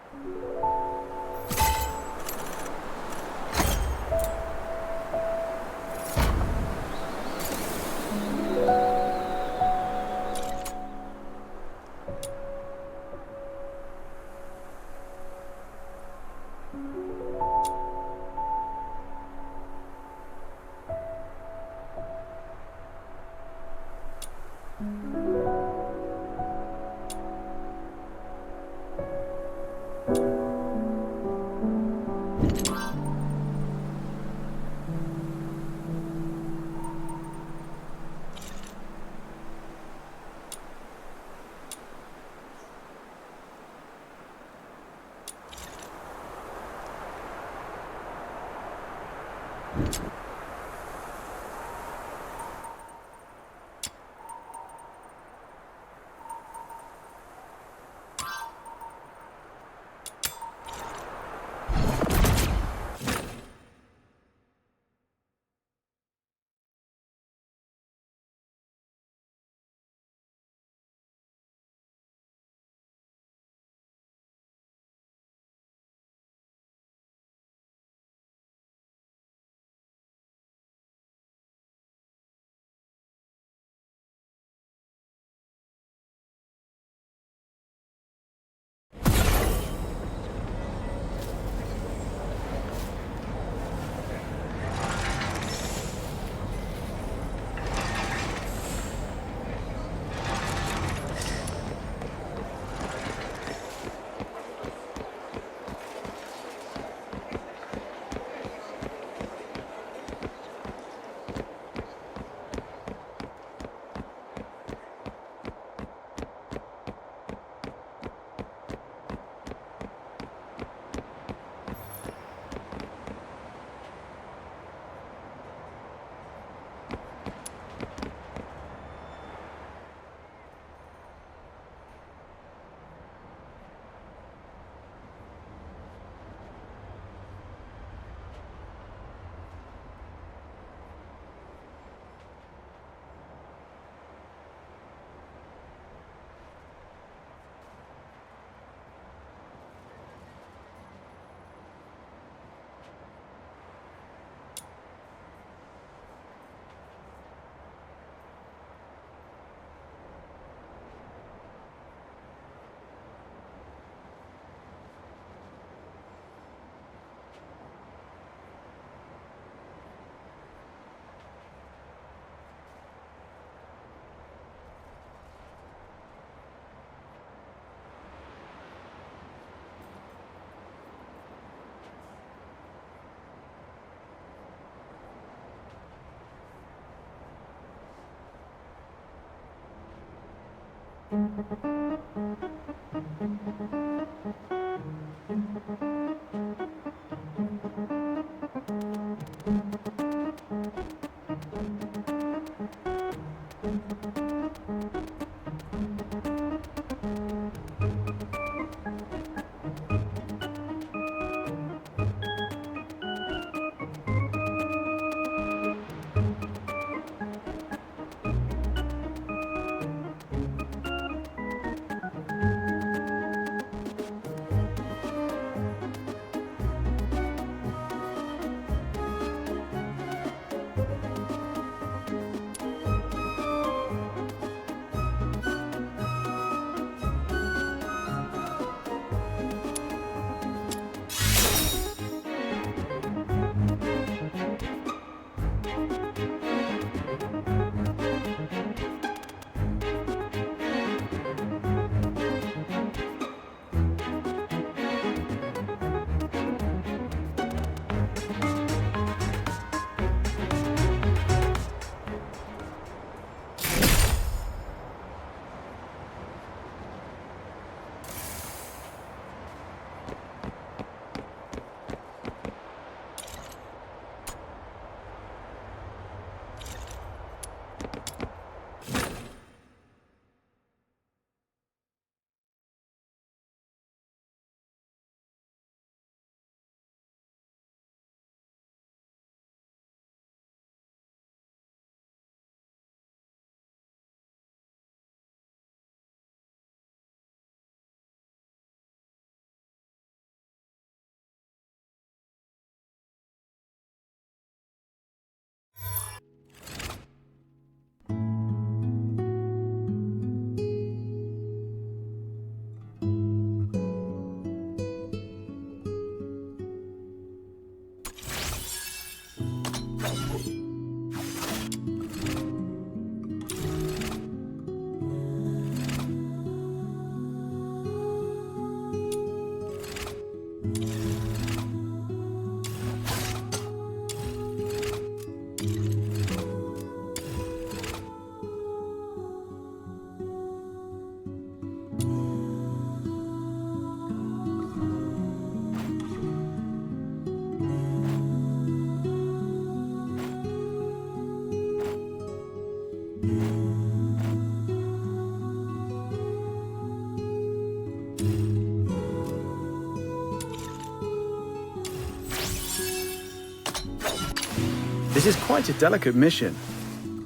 This is quite a delicate mission.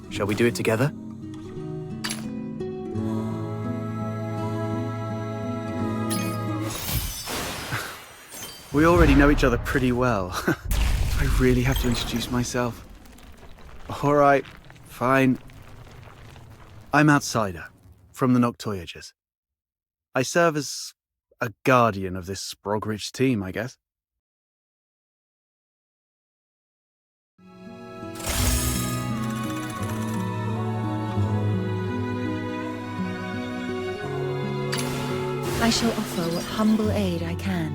Shall we do it together? We already know each other pretty well. I really have to introduce myself. All right, fine. I'm Outsider, from the Noctoyagers. I serve as a guardian of this Sprogridge team, I guess. I shall offer what humble aid I can.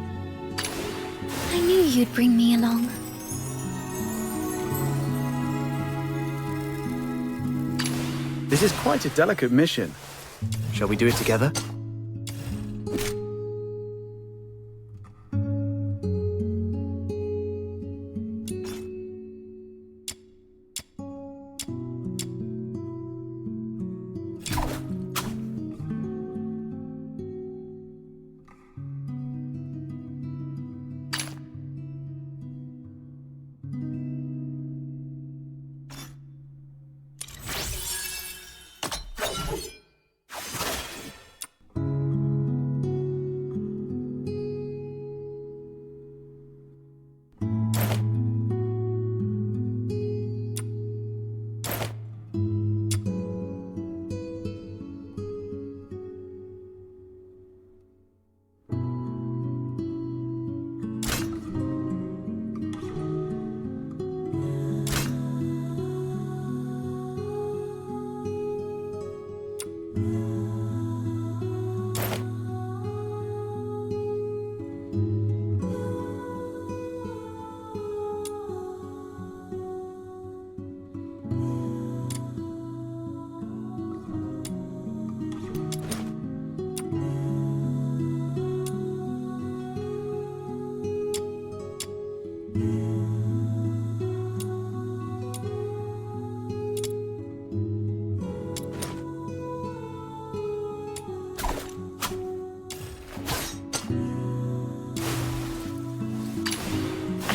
I knew you'd bring me along. This is quite a delicate mission. Shall we do it together?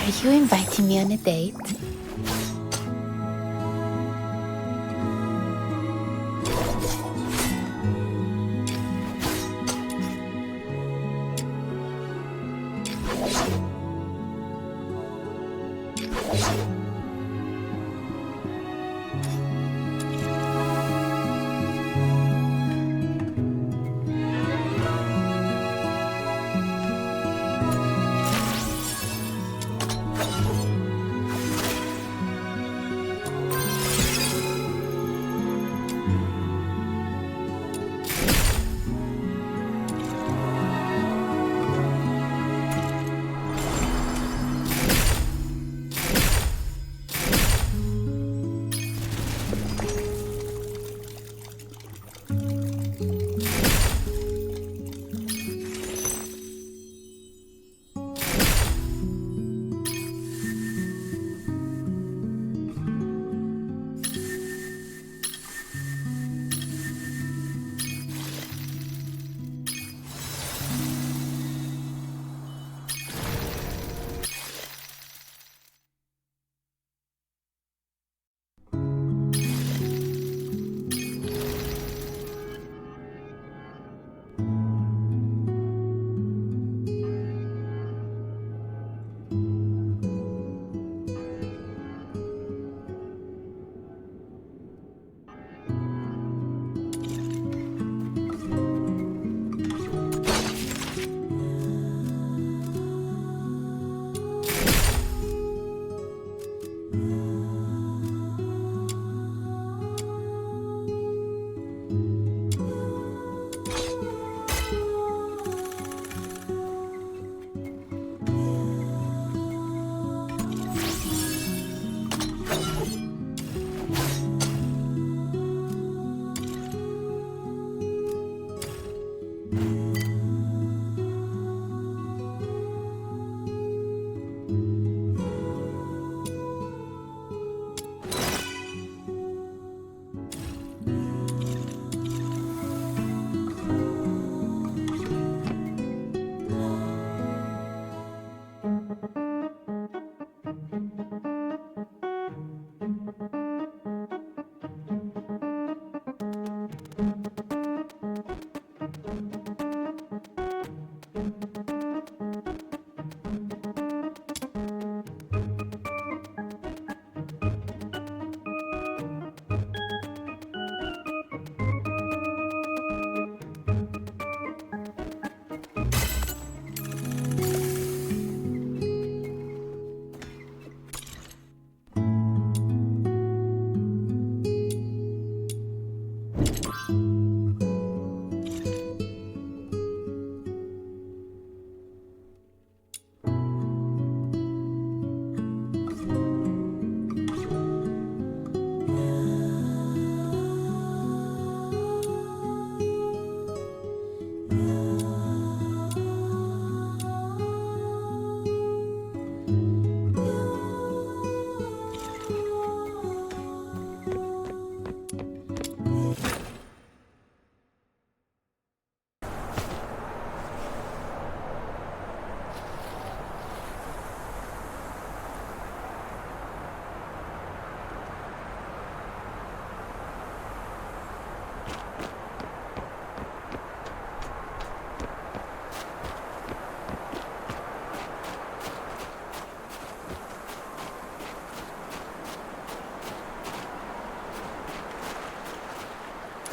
Are you inviting me on a date?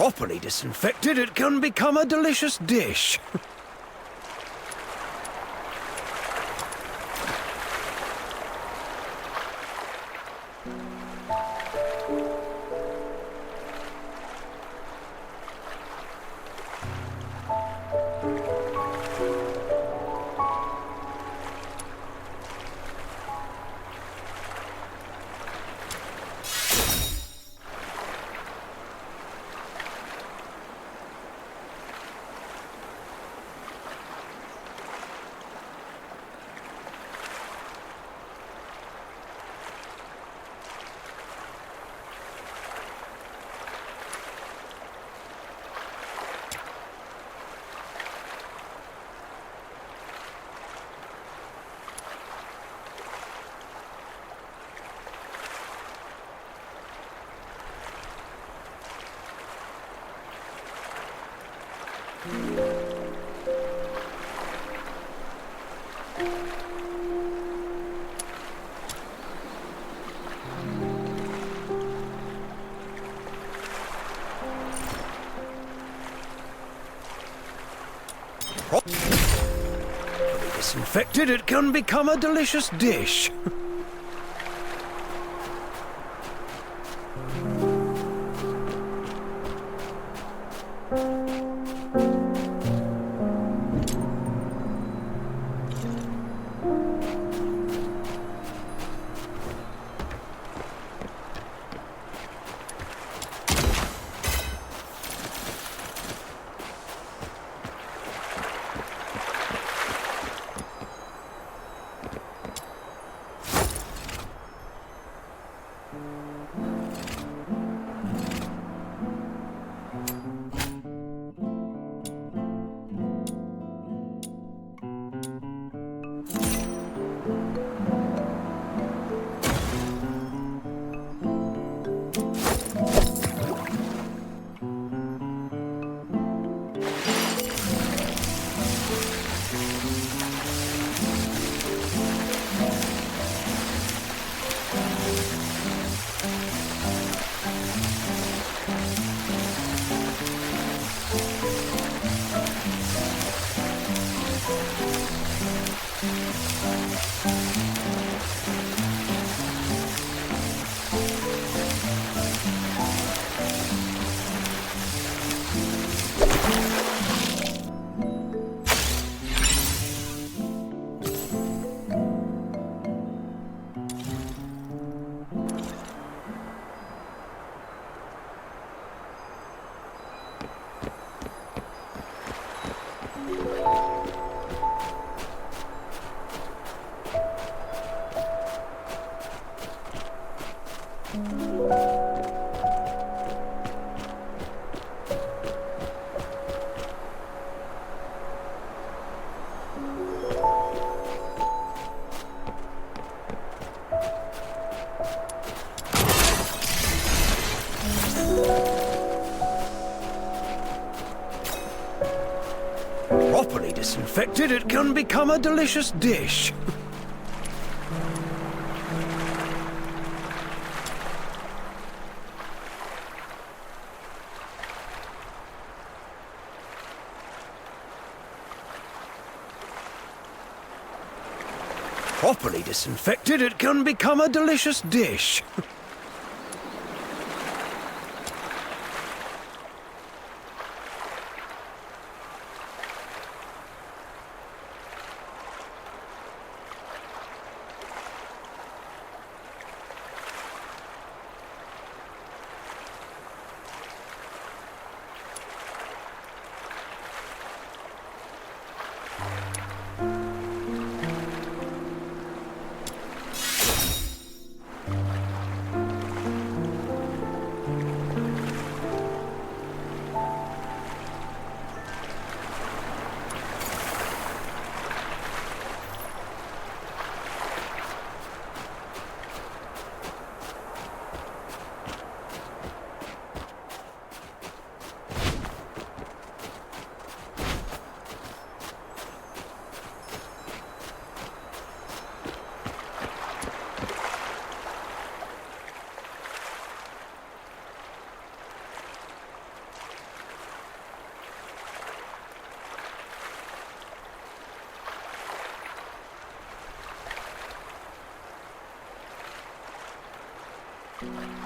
Properly disinfected, it can become a delicious dish. Disinfected, it can become a delicious dish. Properly disinfected, it can become a delicious dish. Properly disinfected, it can become a delicious dish. you.